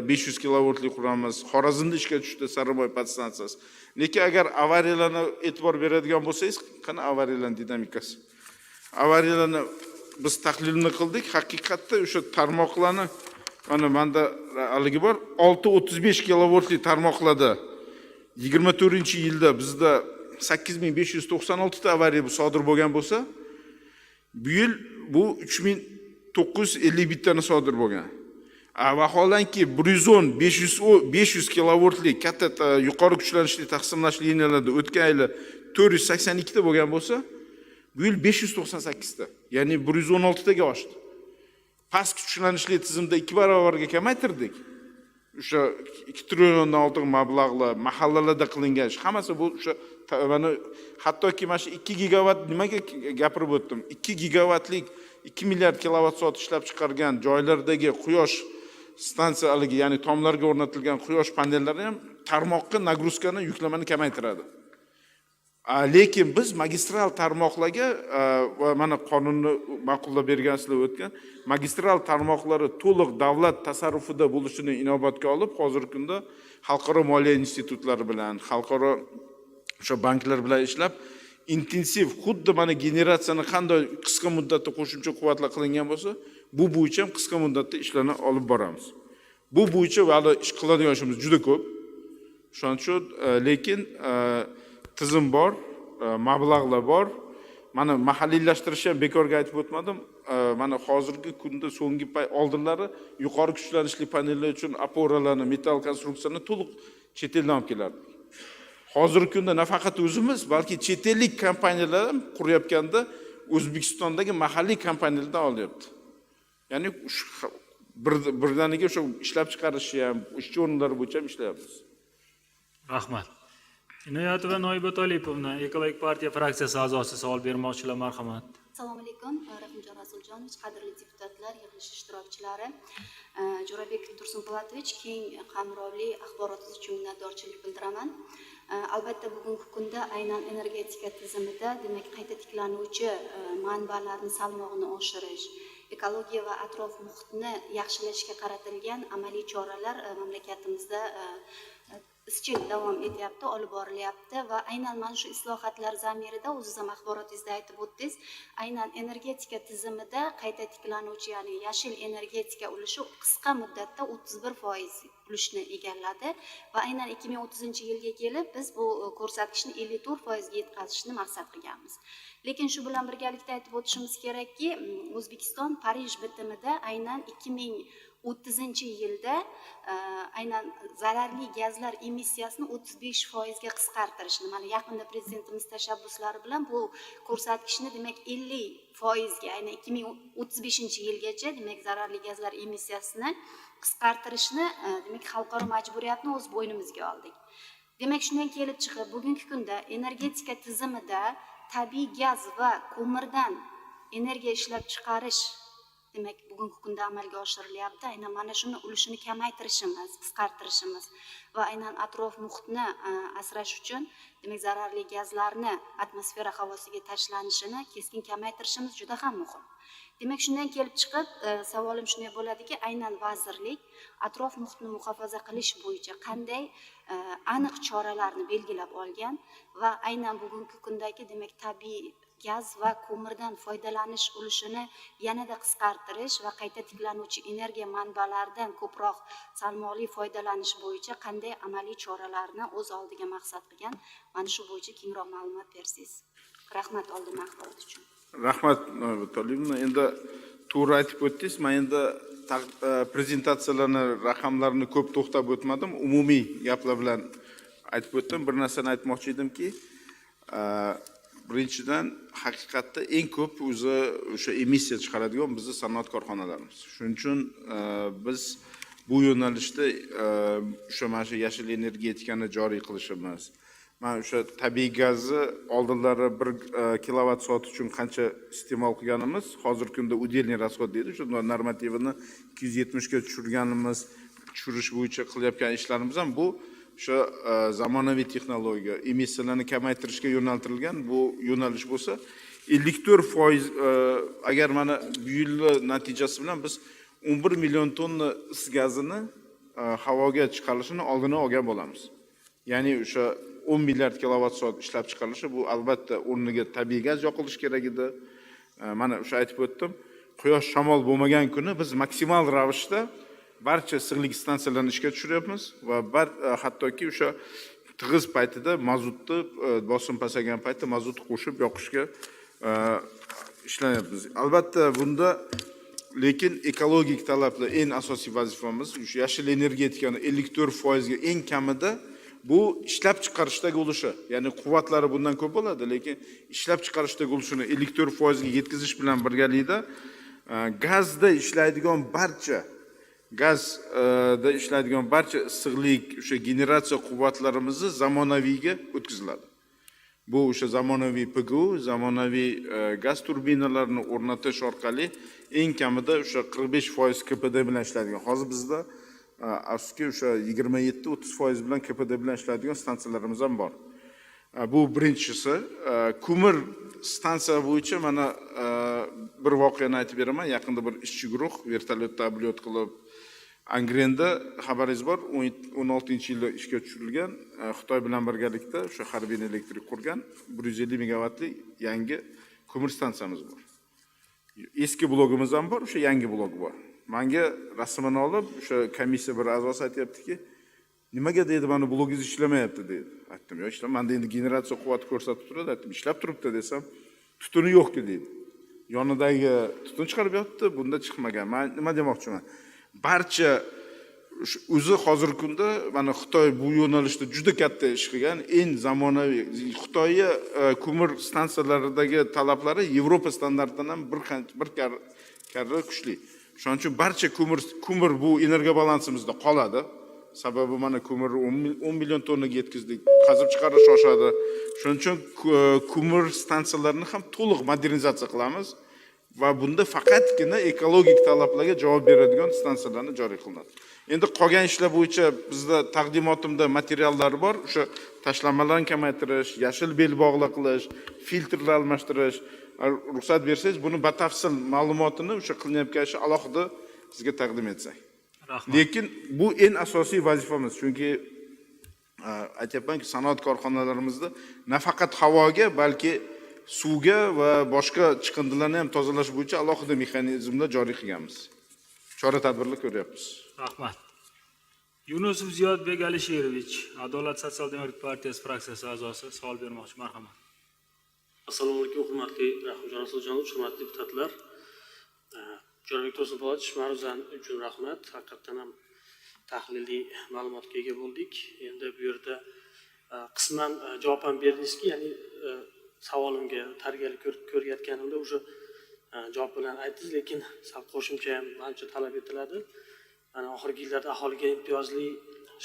500 kilovoltli quramiz, Xorazmda ishga tushdi Sarimoy podstansiyasi. Lekin agar avariyalarni e'tibor beradigan bo'lsangiz, qana avariyalar dinamikasi. Avariyalarni biz tahlilini qildik, haqiqatda o'sha tarmoqlarni mana menda haligi bor, 635 kilovoltli tarmoqlarda 24-yilda bizda 8596 ta avariya sodir bo'lgan bo'lsa, bu yil bu 3951 tani sodir bo'lgan. Vaholanki 500 kilovoltli katta yuqori kuchlanishli taqsimlash liniyalarida o'tgan yili 482 ta bo'lgan bo'lsa, bu yil 598 ta, ya'ni 116 taga oshdi. Past kuchlanishli tizimda 2 barobarga kamaytirdik. O'sha 2 trilliondan ortiq mablag'lar mahallalarda qilingan ish, hammasi bu o'sha mana hattoki mana shu 2 gigavat nimaga gapirib o'tdim. 2 gigavatlik 2 milliard kilovat soat ishlab chiqargan joylardagi quyosh stansiyaligi, ya'ni tomlarga o'rnatilgan quyosh panellari ham tarmoqqa nagruzkani, yuklamani kamaytiradi. Lekin biz magistral tarmoqlarga va mana qonunni ma'qullab bergansizlar o'tgan, magistral tarmoqlari to'liq davlat tasarrufida bo'lishini inobatga olib, hozirgi kunda xalqaro moliya institutlari bilan, xalqaro o'sha banklar bilan ishlab, intensiv xuddi mana generatsiyani qanday qisqa muddatda qo'shimcha quvvatlar qilingan bo'lsa, bu bo'yicha ham qisqa muddatda ishlarni olib boramiz. Bu bo'yicha hali ish qiladigan ishimiz juda ko'p. Shuning uchun lekin tizim bor, mablag'lar bor. Mana mahalliylashtirish ham bekorga aytib o'tmadim. Mana hozirgi kunda so'nggi oldinlari yuqori kuchlanishli panellar uchun oporalarni, metall konstruksiyani to'liq chet eldan olib kelardik. Hozirgi kunda nafaqat o'zimiz, balki chet ellik kompaniyalar ham qurayotganda O'zbekistondagi mahalliy kompaniyalardan olyapti. Ya'ni birdaniga o'sha ishlab chiqarishi ham, ishchi o'rinlari bo'yicha ham ishlayapmiz. Rahmat. Inoyatova Noiba Tolipovna, Ekologik partiya fraksiyasi a'zosi savol bermoqchilar, marhamat. Assalomu alaykum, Rahimjon Rasuljonovich, qadrli deputatlar, yig'ilish ishtirokchilari. Jo'rabek Tursunpolatovich, keng qamrovli axborotingiz uchun minnatdorchilik bildiraman. Albatta bugungi kunda aynan energetika tizimida, demak, qayta tiklanuvchi manbalarni salmog'ini oshirish, ekologiya va atrof muhitni yaxshilashga qaratilgan amaliy choralar mamlakatimizda izchil davom etyapti, olib borilyapti va aynan mana shu islohotlar zamirida o'zingiz ham axborotingizda aytib o'tdingiz, aynan energetika tizimida qayta tiklanuvchi, ya'ni yashil energetika ulushi qisqa muddatda 31% ulushni egalladi va aynan 2030-yilga kelib biz bu ko'rsatkichni 54% ga yetkazishni maqsad qilganmiz. Lekin shu bilan birgalikda aytib o'tishimiz kerakki, O'zbekiston Parij bitimida aynan 2030-yilda aynan zararli gazlar emissiyasini 35% ga qisqartirishni, mana yaqinda prezidentimiz tashabbuslari bilan bu ko'rsatkichni demak 50% ga, aynan 2035-yilgacha demak zararli gazlar emissiyasini qisqartirishni demak xalqaro majburiyatni o'z bo'ynimizga oldik. Demak shundan kelib chiqib bugungi kunda energetika tizimida tabiiy gaz va ko'mirdan energiya ishlab chiqarish demak bugungi kunda amalga oshirilyapti. Aynan mana shuni ulushini kamaytirishimiz, qisqartirishimiz va aynan atrof muhitni asrash uchun demak zararli gazlarni atmosfera havosiga tashlanishini keskin kamaytirishimiz juda ham muhim. Demak shundan kelib chiqib savolim shunday bo'ladiki, aynan vazirlik atrof muhitni muhofaza qilish bo'yicha qanday aniq choralarni belgilab olgan va aynan bugungi kundagi demak tabiiy gaz va ko'mirdan foydalanish ulushini yanada qisqartirish va qayta tiklanuvchi energiya manbalaridan ko'proq salmoqli foydalanish bo'yicha qanday amaliy choralarni o'z oldiga maqsad qilgan, mana shu bo'yicha kengroq ma'lumot bersangiz. Rahmat oldin axborot uchun. Rahmat Tolibovna, endi to'g'ri aytib o'tdingiz. Men endi prezentatsiyalarni raqamlarini ko'p to'xtab o'tmadim. Umumiy gaplar bilan aytib o'tdim. Bir narsani aytmoqchi edimki, birinchidan haqiqatda eng ko'p o'zi o'sha emissiya chiqaradigan bizning sanoat korxonalarimiz. Shuning uchun biz bu yo'nalishda o'sha mana shu yashil energetikani joriy qilishimiz, mana o'sha tabiiy gazni oldinlari 1 kilovat soat uchun qancha iste'mol qilganimiz, hozirgi kunda удельный расход deydi, shu normativini 270 ga tushirish bo'yicha qilayotgan ishlarimiz ham bu o'sha zamonaviy texnologiya, emissiyalarni kamaytirishga yo'naltirilgan bu yo'nalish bo'lsa, 54% agar mana bu yil natijasi bilan biz 11 million tonna is gazini havoga chiqarilishini oldini olgan bo'lamiz. Ya'ni o'sha 10 milliard kilovat soat ishlab chiqarilishi, bu albatta o'rniga tabiiy gaz yoqilishi kerak edi. Mana o'sha aytib o'tdim. Quyosh shamol bo'lmagan kuni biz maksimal ravishda barcha issiqlik stansiyalarini ishga tushiryapmiz va hattoki o'sha tig'iz paytida mazutni bosim pasaygan paytda mazutni qo'shib yoqishga ishlayapmiz. Albatta bunda lekin ekologik talablar eng asosiy vazifamiz. O'sha yashil energetikani 54% ga eng kamida bu ishlab chiqarishdagi ulushi. Ya'ni quvvatlari bundan ko'p bo'ladi, lekin ishlab chiqarishdagi ulushini 54% ga yetkazish bilan birgalikda gazda ishlaydigan barcha issiqlik, o'sha generatsiya quvvatlarimizni zamonaviyga o'tkaziladi. Bu o'sha zamonaviy PGU, zamonaviy gaz turbinalarini o'rnatish orqali eng kamida o'sha 45% KPD bilan ishlaydigan. Hozir bizda afsuski o'sha 27-30% bilan KPD bilan ishlaydigan stansiyalarimiz ham bor. Bu birinchisi. Ko'mir stansiya bo'yicha mana bir voqeani aytib beraman. Yaqinda bir ishchi guruh vertolyotda abliyot qilib Angrenda, xabaringiz bor, 16-yilda ishga tushirilgan, Xitoy bilan birgalikda o'sha harbiy elektrik qurgan 150 megavatlik yangi ko'mir stansiyamiz bor. Eski blogimiz ham bor, o'sha yangi blog bor. Menga rasmini olib, o'sha komissiya bir a'zosi aytayaptiki, nimaga deydi, mana blogingiz ishlamayapti deydi. Aytdim, "Yo'q, ishlamadi, endi generatsiya quvvati ko'rsatib turadi." Aytdim, "Ishlab turibdi" desam, "Tutuni yo'q-ku" deydi. Yonidagi tutun chiqarib yotdi, bunda chiqmagan. Men nima demoqchiman? Barcha o'zi hozirgi kunda mana Xitoy bu yo'nalishda juda katta ish qilgan, eng zamonaviy Xitoyga ko'mir stansiyalaridagi talablari Yevropa standartidan ham bir karra kuchli. Shuning uchun barcha ko'mir bu energiya balansimizda qoladi. Sababi mana ko'mir 10 million tonnaga yetkazdik, qazib chiqarish oshadi. Shuning uchun ko'mir stansiyalarini ham to'liq modernizatsiya qilamiz. Va bunda faqatgina ekologik talablarga javob beradigan stansiyalarni joriy qilinadi. Endi qolgan ishlar bo'yicha bizda taqdimotimda materiallar bor. O'sha tashlanmalarni kamaytirish, yashil belbog'lar qilish, filtrlar almashtirish. Ruxsat bersangiz, buni batafsil ma'lumotini o'sha qilinayotgan ish alohida sizga taqdim etsak. Rahmat. Lekin bu eng asosiy vazifamiz, chunki aytayapmanki, sanoat korxonalarimizda nafaqat havoga, balki suvga va boshqa chiqindilarni ham tozalash bo'yicha alohida mexanizmlar joriy qilganmiz. Chora-tadbirlar ko'ryapmiz. Rahmat. Yunusov Ziyodbek Alisherovich, Adolat sotsial demokratik partiyasi fraksiyasi a'zosi, savol bermoqchi, marhamat. Assalomu alaykum, hurmatli Rahimjon Rasuljonovich, hurmatli deputatlar. Jo'rabek To'sonboyevich, ma'ruzan uchun rahmat. Haqiqatan ham tahliliy ma'lumotga ega bo'ldik. Endi bu yerda qisman javob ham berdingizki, ya'ni savolimga tarbiyalik ko'rayotganimda o'sha javob bilan aytdingiz, lekin sal qo'shimcha ham ancha talab etiladi. Mana oxirgi yillarda aholiga imtiyozli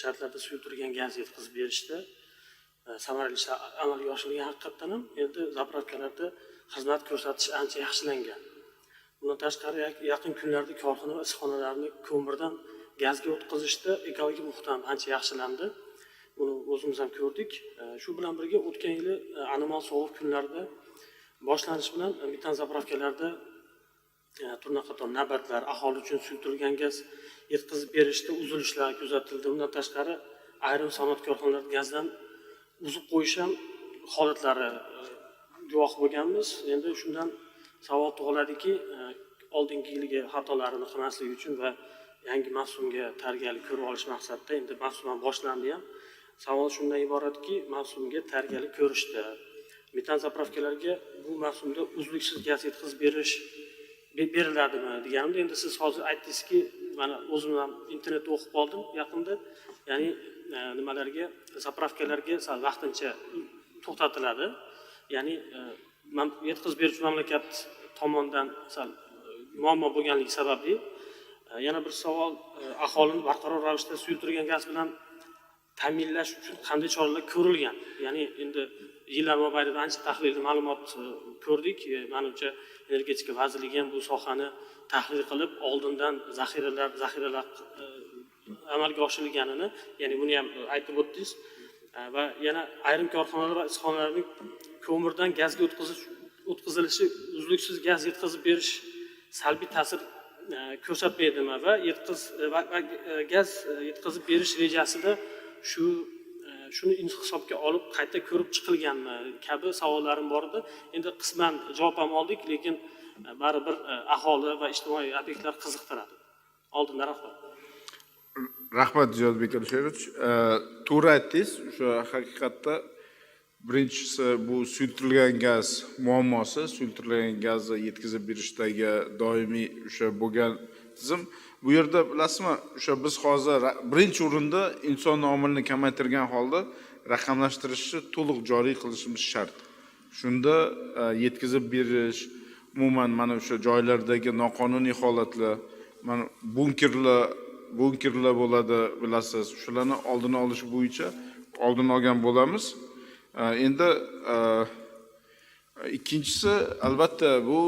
shartlarda suyultirilgan gaz yetkazib berishda samarali amalga oshirilgan. Haqiqatan ham endi zapravkalarda xizmat ko'rsatish ancha yaxshilangan. Bundan tashqari yaqin kunlarda korxona va issiqxonalarni ko'mirdan gazga o'tkazishda ekologik muhit ham ancha yaxshilandi. Buni o'zimiz ham ko'rdik. Shu bilan birga o'tgan yili anomal sovuq kunlarda boshlanish bilan metan zapravkalarda turna-qator navbatlar, aholi uchun suyultirilgan gaz yetkazib berishda uzilishlar kuzatildi. Undan tashqari ayrim sanoat korxonalarida gazdan uzib qo'yish ham holatlari guvoh bo'lganmiz. Endi shundan savol tug'iladiki, oldingi yilgi xatolarni qilmaslik uchun va yangi mavsumga tayyorgarlik ko'rib olish maqsadida endi mavsum ham boshlandi ham. Savol shundan iboratki, mavsumga tayyorgarlik ko'rishda metan zapravkalarga bu mavsumda uzluksiz gaz yetkazib berish beriladimi deganimda, endi siz hozir aytdingizki, mana o'zim ham internetda o'qib qoldim yaqinda, ya'ni nimalarga, zapravkalarga sal vaqtincha to'xtatiladi. Ya'ni yetkazib beruvchi mamlakat tomonidan sal muammo bo'lganligi sababli yana bir savol, aholini barqaror ravishda suyultirilgan gaz bilan ta'minlash uchun qanday choralar ko'rilgan? Ya'ni endi yillar mobaynida ancha tahliliy ma'lumot ko'rdik. Menimcha energetika vazirligi ham bu sohani tahlil qilib, oldindan zaxiralar amalga oshirilganini, ya'ni buni ham aytib o'tdingiz. Va yana ayrim korxonalar va issiqxonalarning ko'mirdan gazga o'tkazilishi, uzluksiz gaz yetkazib berish salbiy ta'sir ko'rsatmaydimi va gaz yetkazib berish rejasida shuni hisobga olib qayta ko'rib chiqilganmi kabi savollarim bor edi. Endi qisman javob ham oldik, lekin baribir aholi va ijtimoiy obyektlar qiziqtiradi. Oldindan rahmat. Rahmat Ziyodbek Alisherovich. To'g'ri aytdingiz. O'sha haqiqatda birinchisi bu suyultirilgan gaz muammosi, suyultirilgan gazni yetkazib berishdagi doimiy o'sha bo'lgan tizim. Bu yerda bilasizmi, o'sha biz hozir birinchi o'rinda inson omilini kamaytirgan holda raqamlashtirishni to'liq joriy qilishimiz shart. Shunda yetkazib berish, umuman mana o'sha joylardagi noqonuniy holatlar, mana bunkerlar bo'ladi, bilasiz. Shularni oldini olish bo'yicha oldin olgan bo'lamiz. Endi ikkinchisi, albatta bu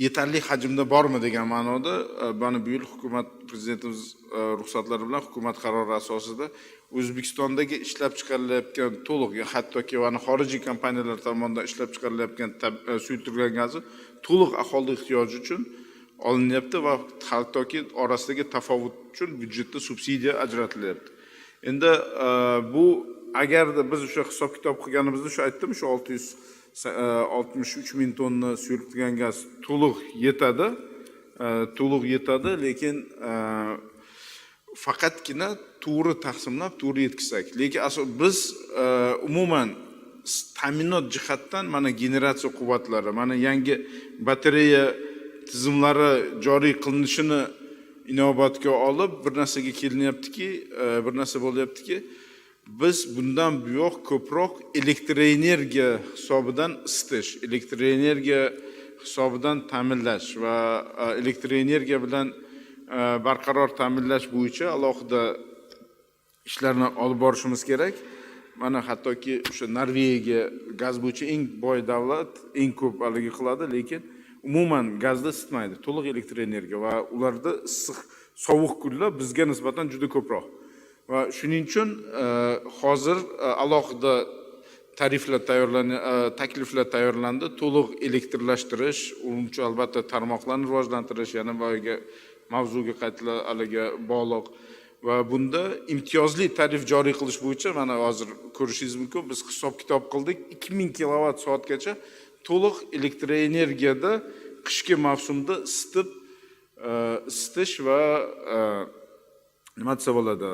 yetarli hajmda bormi degan ma'noda, mana bu yil hukumat, prezidentimiz ruxsatlari bilan hukumat qarori asosida O'zbekistondagi ishlab chiqarilayotgan to'liq, hattoki xorijiy kompaniyalar tomonidan ishlab chiqarilayotgan suyultirilgan gazi to'liq aholi ehtiyoji uchun olinyapti va hattoki orasidagi tafovut uchun byudjetda subsidiya ajratilyapti. Endi bu agarda biz o'sha hisob kitob qilganimizda shu aytdim, shu 663 ming tonna suyultirilgan gaz to'liq yetadi, lekin faqatgina to'g'ri taqsimlab, to'g'ri yetkazsak. Lekin biz umuman ta'minot jihatdan mana generatsiya quvvatlari, mana yangi batareya tizimlari joriy qilinishini inobatga olib bir narsaga kelinyaptiki, bir narsa bo'lyaptiki, biz bundan buyoq ko'proq elektroenergiya hisobidan isitish, elektroenergiya hisobidan ta'minlash va elektroenergiya bilan barqaror ta'minlash bo'yicha alohida ishlarni olib borishimiz kerak. Mana hattoki o'sha Norvegiya gaz bo'yicha eng boy davlat, eng ko'p haligi qiladi, lekin umuman gazda isitmaydi, to'liq elektroenergiya va ularda issiq, sovuq kunlar bizga nisbatan juda ko'proq. Va shuning uchun hozir alohida takliflar tayyorlandi, to'liq elektrlashtirish, uncha albatta tarmoqlarni rivojlantirish, yana boyagi mavzuga qaytiliga bog'liq va bunda imtiyozli tarif joriy qilish bo'yicha mana hozir ko'rishingiz mumkin, biz hisob kitob qildik, 2000 kilovat soatgacha to'liq elektroenergiyada qishki mavsumda isitish va nima desa bo'ladi,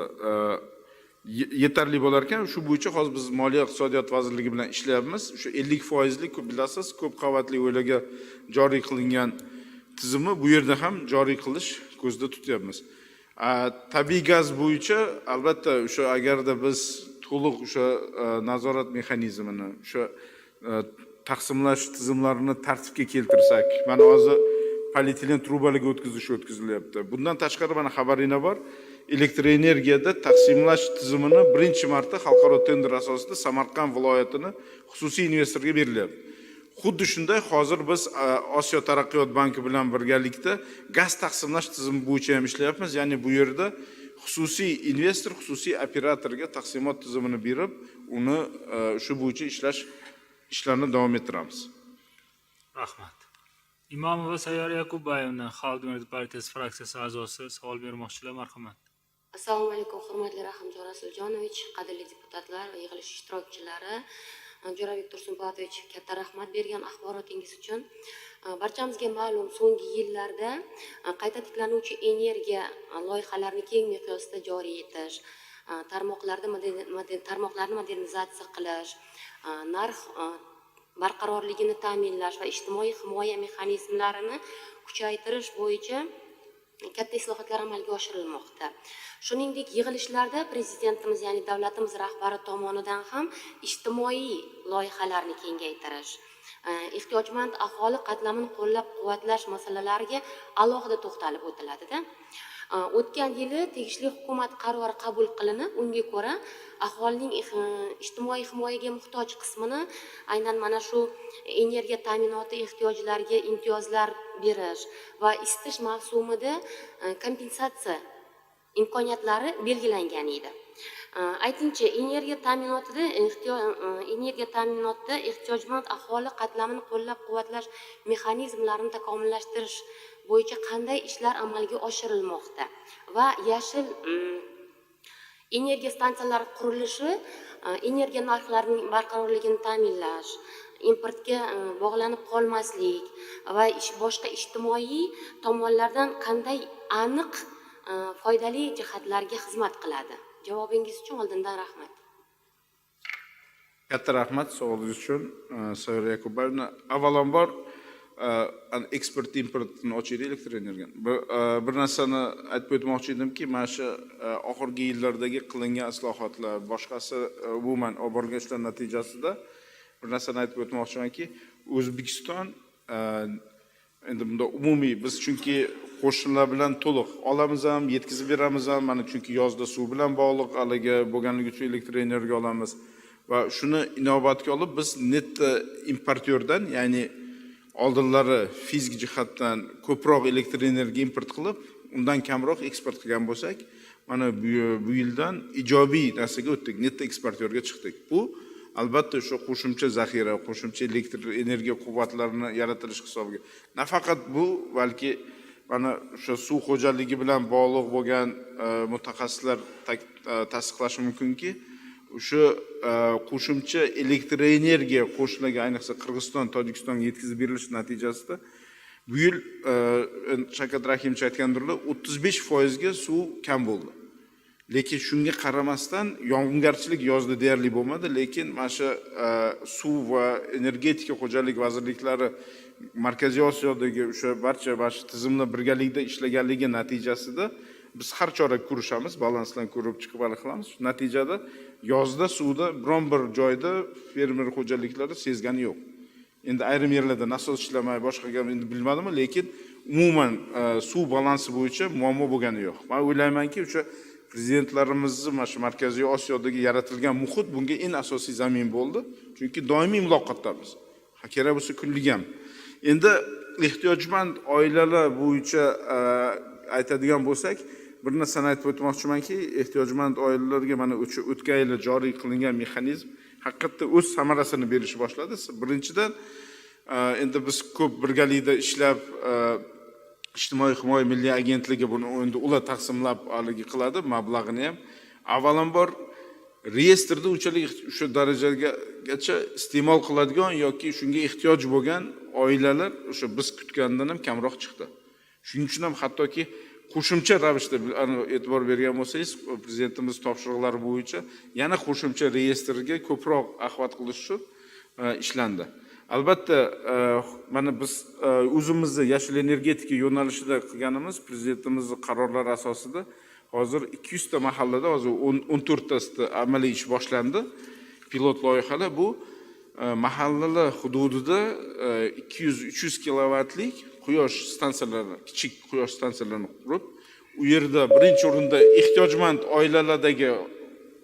yetarli bo'lar ekan. Shu bo'yicha hozir biz Moliya iqtisodiyot vazirligi bilan ishlayapmiz. O'sha 50% ko'p bilasiz, ko'p qavatli o'ylaga joriy qilingan tizimni bu yerda ham joriy qilish ko'zda tutyapmiz. Tabiiy gaz bo'yicha albatta o'sha agarda biz to'liq o'sha nazorat mexanizmini, o'sha taqsimlash tizimlarini tartibga keltirsak, mana hozir polietilen trubalarga o'tkazilyapti. Bundan tashqari mana xabaringlar bor. Elektroenergiyada taqsimlash tizimini birinchi marta xalqaro tender asosida Samarqand viloyatini xususiy investorga berilyapti. Xuddi shunday hozir biz Osiyo taraqqiyot banki bilan birgalikda gaz taqsimlash tizimi bo'yicha ham ishlayapmiz. Ya'ni bu yerda xususiy investor, xususiy operatorga taqsimot tizimini berib, uni shu bo'yicha ishlarni davom ettiramiz. Rahmat. Imomova Sayyora Yaqubayevna, Xalq Demokratik partiyasi fraksiyasi a'zosi savol bermoqchilar, marhamat. Assalomu alaykum, hurmatli Rahimjon Rasuljonovich, qadrli deputatlar va yig'ilish ishtirokchilari. Jo'rabek Tursunpo'latovich, katta rahmat bergan axborotingiz uchun. Barchamizga ma'lum, so'nggi yillarda qayta tiklanuvchi energiya loyihalarini keng miqyosda joriy etish, tarmoqlarni modernizatsiya qilish, narx barqarorligini ta'minlash va ijtimoiy himoya mexanizmlarini kuchaytirish bo'yicha katta islohotlar amalga oshirilmoqda. Shuningdek, yig'ilishlarda prezidentimiz, ya'ni davlatimiz rahbari tomonidan ham ijtimoiy loyihalarni kengaytirish, ehtiyojmand aholi qatlamini qo'llab-quvvatlash masalalariga alohida to'xtalib o'tiladi-da. O'tgan yili tegishli hukumat qarori qabul qilinib, unga ko'ra aholining ijtimoiy himoyaga muhtoj qismini aynan mana shu energiya ta'minoti ehtiyojlariga imtiyozlar berish va isitish mavsumida kompensatsiya imkoniyatlari belgilangan edi. Aytingchi, energiya ta'minotida ehtiyojmand aholi qatlamini qo'llab-quvvatlash mexanizmlarini takomillashtirish bo'yicha qanday ishlar amalga oshirilmoqda va yashil energiya stansiyalari qurilishi energiya narxlarining barqarorligini ta'minlash, importga bog'lanib qolmaslik va boshqa ijtimoiy tomonlardan qanday aniq foydali jihatlarga xizmat qiladi? Javobingiz uchun oldindan rahmat. Katta rahmat savolingiz uchun, Sayyor Yakubovna. Avvalambor eksport importini ochaylik elektr energiyani. Bir narsani aytib o'tmoqchi edimki, mana shu oxirgi yillardagi qilingan islohotlar, boshqasi umuman olib borgan ishlar natijasida bir narsani aytib o'tmoqchimanki, O'zbekiston endi bunda umumiy biz chunki qo'shnilar bilan to'liq olamiz ham, yetkazib beramiz ham, mana chunki yozda suv bilan bog'liq haligi bo'lganligi uchun elektr energiya olamiz va shuni inobatga olib biz netto importyordan, ya'ni oldinlari fizik jihatdan ko'proq elektr energiya import qilib, undan kamroq eksport qilgan bo'lsak, mana bu yildan ijobiy narsaga o'tdik, netto eksportyorga chiqdik. Bu albatta o'sha qo'shimcha zaxira, qo'shimcha elektr energiya quvvatlarini yaratilish hisobiga. Nafaqat bu, balki mana o'sha suv xo'jaligi bilan bog'liq bo'lgan mutaxassislar tasdiqlashi mumkinki, o'sha qo'shimcha elektr energiya qo'shnilarga, ayniqsa Qirg'iziston, Tojikistonga yetkazib berilish natijasida bu yil Shavkat Rahimovich aytgandirlar, 35% ga suv kam bo'ldi. Lekin shunga qaramasdan yog'ingarchilik yozda deyarli bo'lmadi, lekin mana shu suv va energetika xo'jalik vazirliklari Markaziy Osiyodagi o'sha barcha tizimlar birgalikda ishlaganligi natijasida biz har chorak ko'rishamiz, balansdan ko'rib chiqib hal qilamiz. Natijada yozda suvda biron bir joyda fermer xo'jaliklari sezgani yo'q. Endi ayrim yerlarda nasos ishlamay, boshqa gap endi bilmadimmi, lekin umuman suv balansi bo'yicha muammo bo'lgani yo'q. Men o'ylaymanki, o'sha prezidentlarimizni mana shu Markaziy Osiyodagi yaratilgan muhit bunga eng asosiy zamin bo'ldi. Chunki doimiy muloqotdamiz. Kerak bo'lsa kunlik ham. Endi ehtiyojmand oilalar bo'yicha aytadigan bo'lsak, bir narsani aytib o'tmoqchimanki, ehtiyojmand oilalarga mana o'tgan yil joriy qilingan mexanizm haqiqatda o'z samarasini berishni boshladi. Birinchidan, endi biz ko'p birgalikda ishlab ijtimoiy himoya milliy agentligi buni endi ular taqsimlab haligi qiladi, mablag'ini ham. Avvalambor reyestrda unchalik o'sha darajagacha iste'mol qiladigan yoki shunga ehtiyoj bo'lgan oilalar o'sha biz kutgandan ham kamroq chiqdi. Shuning uchun ham hattoki qo'shimcha ravishda e'tibor bergan bo'lsangiz, prezidentimiz topshiriqlari bo'yicha yana qo'shimcha reyestrga ko'proq axvat qilish uchun ishlandi. Albatta, mana biz o'zimizni yashil energetika yo'nalishida qilganimiz prezidentimizning qarorlari asosida hozir 200 ta mahallada hozir 14 tasida amaliy ish boshlandi. Pilot loyihalar bu mahallalar hududida 200-300 kilovatlik quyosh stansiyalarini, kichik quyosh stansiyalarini qurib, u yerda birinchi o'rinda ehtiyojmand oilalardagi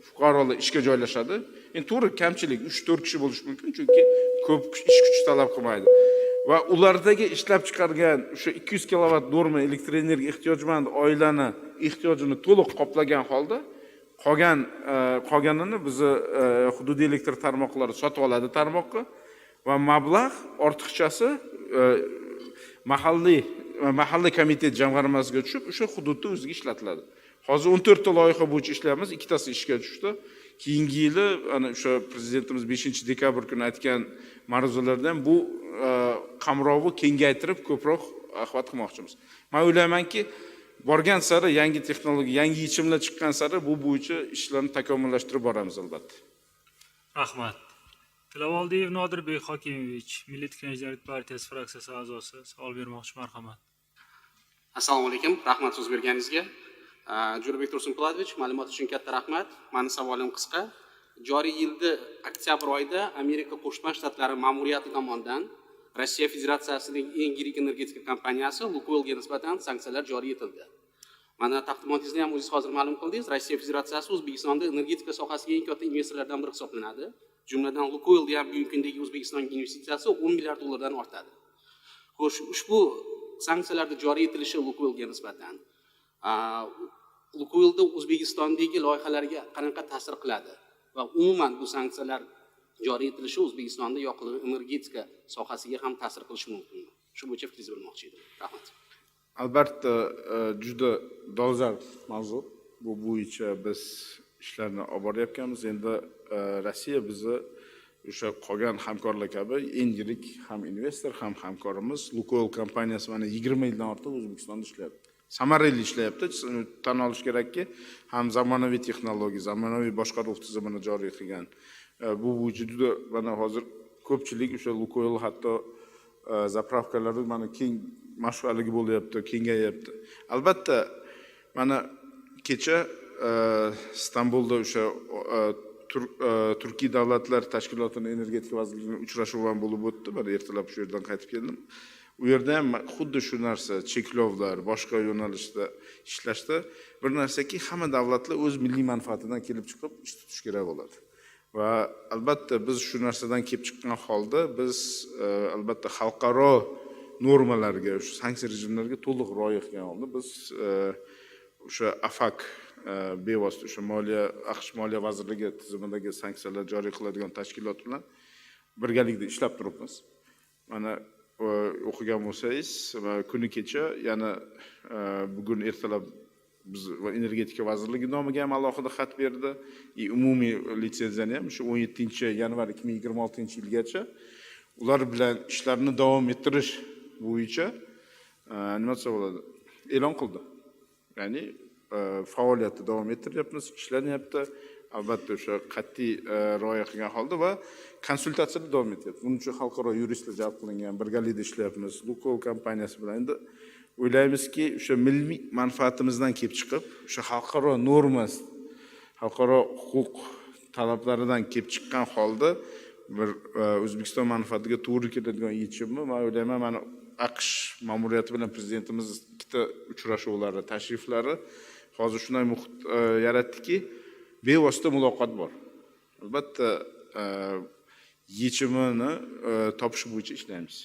fuqarolar ishga joylashadi. Endi to'g'ri kamchilik 3-4 kishi bo'lishi mumkin, chunki ko'p ish kuchi talab qilmaydi. Va ulardagi ishlab chiqargan o'sha 200 kilovat norma elektr energiya ehtiyojmand oilani ehtiyojini to'liq qoplagan holda qolganini bizni hududiy elektr tarmoqlari sotib oladi tarmoqqa va mablag' ortiqchasi mahalliy komitet jamg'armasiga tushib, o'sha hududda o'ziga ishlatiladi. Hozir 14 ta loyiha bo'yicha ishlayapmiz, ikkitasi ishga tushdi. Keyingi yili ana o'sha prezidentimiz 5-dekabr kuni aytgan ma'ruzalardan bu qamrovni kengaytirib ko'proq axvat qilmoqchimiz. Men o'ylaymanki, borgan sari yangi texnologiya, yangi yechimlar chiqqan sari bu bo'yicha ishlarni takomillashtirib boramiz albatta. Rahmat. Tilavoldiyev Nodirbek Hokimovich, Milliy tiklanishchilar partiyasi fraksiyasi a'zosi, savol bermoqchi, marhamat. Assalomu alaykum, rahmat so'z berganingizga. Jo'rabek Tursunpo'latovich, ma'lumot uchun katta rahmat. Mani savolim qisqa. Joriy yilda oktyabr oyida Amerika Qo'shma Shtatlari ma'muriyati tomonidan Rossiya Federatsiyasining eng yirik energetika kompaniyasi Lukoilga nisbatan sanksiyalar joriy etildi. Mana taqdimotingizda ham o'zingiz hozir ma'lum qildingiz, Rossiya Federatsiyasi O'zbekistonda energetika sohasiga eng katta investorlardan biri hisoblanadi. Jumladan Lukoilda ham bugungi kundagi O'zbekistonga investitsiyasi 10 milliard dollardan ortadi. Xo'sh, ushbu sanksiyalarda joriy etilishi Lukoilga nisbatan Lukoilda O'zbekistondagi loyihalarga qanaqa ta'sir qiladi va umuman bu sanksiyalar joriy etilishi O'zbekistonda yoqilg'i energetika sohasiga ham ta'sir qilishi mumkinmi? Shu bo'yicha fikringizni bilmoqchi edim. Rahmat. Albatta, juda dolzarb mavzu. Bu bo'yicha biz ishlarni olib boryapmiz. Endi Rossiya bizni o'sha qolgan hamkorlar kabi eng yirik ham investor, ham hamkorimiz. Lukoil kompaniyasi mana 20 yildan ortiq O'zbekistonda ishlayapti. Samarali ishlayapti. Tan olish kerakki, ham zamonaviy texnologiya, zamonaviy boshqaruv tizimini joriy qilgan. Bu bo'yicha juda mana hozir ko'pchilik o'sha Lukoil hatto zapravkalarda mana keng mashg'ulotlarga bo'lyapti, kengayapti. Albatta, mana kecha Istanbulda o'sha Turkiy davlatlar tashkilotining energetika vazirligining uchrashuvi ham bo'lib o'tdi. Men ertalab shu yerdan qaytib keldim. U yerda ham xuddi shu narsa, cheklovlar, boshqa yo'nalishda ishlashda bir narsaki, hamma davlatlar o'z milliy manfaatidan kelib chiqib ish tutish kerak bo'ladi. Va albatta biz shu narsadan kelib chiqqan holda biz albatta xalqaro normalarga, o'sha sanksiya rejimlariga to'liq rioya qilgan holda biz o'sha AFAK bevosita o'sha AQSh Moliya vazirligi tizimidagi sanksiyalar joriy qiladigan tashkilot bilan birgalikda ishlab turibmiz. Mana o'qigan bo'lsangiz, kuni kecha yana bugun ertalab biz energetika vazirligi nomiga ham alohida xat berdi. Umumiy litsenziyani ham shu 17-yanvar 2026-yilgacha ular bilan ishlarni davom ettirish bo'yicha nima desa bo'ladi? E'lon qildi. Ya'ni faoliyatni davom ettiryapmiz, ishlanyapti. Albatta o'sha qat'iy rioya qilgan holda va konsultatsiyalar davom etyapti. Buning uchun xalqaro yuristlar jalb qilingan, birgalikda ishlayapmiz. Lukoil kompaniyasi bilan endi o'ylaymizki, o'sha milliy manfaatimizdan kelib chiqib, o'sha xalqaro norma, xalqaro huquq talablaridan kelib chiqqan holda bir O'zbekiston manfaatiga to'g'ri keladigan yechimni men o'ylayman, mana AQSh ma'muriyati bilan prezidentimiz ikkita uchrashuvlari, tashriflari hozir shunday muhit yaratdiki, bevosita muloqot bor. Albatta yechimini topish bo'yicha ishlaymiz.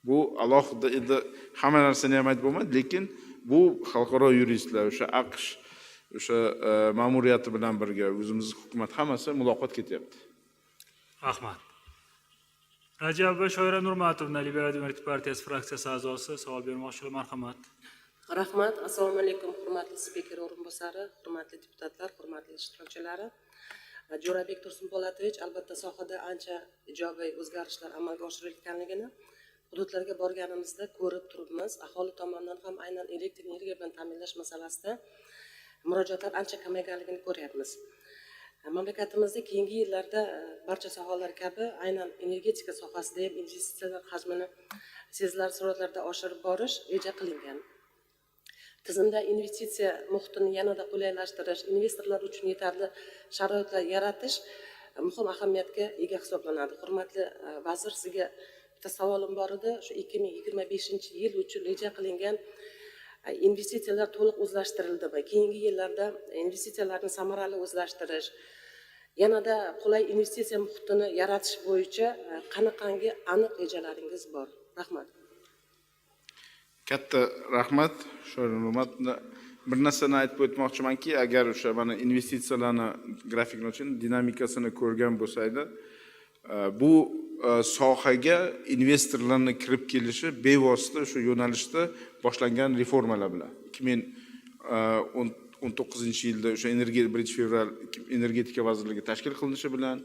Bu alohida endi hamma narsani ham aytib bo'lmaydi, lekin bu xalqaro yuristlar, o'sha AQSh o'sha ma'muriyati bilan birga o'zimizning hukumat hammasi muloqot ketyapti. Rahmat. Rajabova Shoira Nurmatovna, Liberal demokratik partiyasi fraksiyasi a'zosi, savol bermoqchilar, marhamat. Rahmat. Assalomu alaykum, hurmatli spiker o'rinbosari, hurmatli deputatlar, hurmatli ishtirokchilari. Jo'rabek Tursunpo'latovich, albatta sohada ancha ijobiy o'zgarishlar amalga oshirilayotganligini hududlarga borganimizda ko'rib turibmiz. Aholi tomonidan ham aynan elektr energiya bilan ta'minlash masalasida murojaatlar ancha kamayganligini ko'ryapmiz. Mamlakatimizda keyingi yillarda barcha sohalar kabi aynan energetika sohasida ham investitsiyalar hajmini sezilarli sur'atlarda oshirib borish reja qilingan. Tizimda investitsiya muhitini yanada qulaylashtirish, investorlar uchun yetarli sharoitlar yaratish muhim ahamiyatga ega hisoblanadi. Hurmatli vazir, sizga bitta savolim bor edi. Shu 2025-yil uchun reja qilingan investitsiyalar to'liq o'zlashtirildimi? Keyingi yillarda investitsiyalarni samarali o'zlashtirish, yanada qulay investitsiya muhitini yaratish bo'yicha qanaqangi aniq rejalaringiz bor? Rahmat. Katta rahmat. Shoira Nurmatovna, bir narsani aytib o'tmoqchimanki, agar o'sha mana investitsiyalarni grafikni uchun dinamikasini ko'rgan bo'lsaydi, bu sohaga investorlarning kirib kelishi bevosita o'sha yo'nalishda boshlangan reformalar bilan 2019-yilda o'sha 1 fevral energetika vazirligi tashkil qilinishi bilan,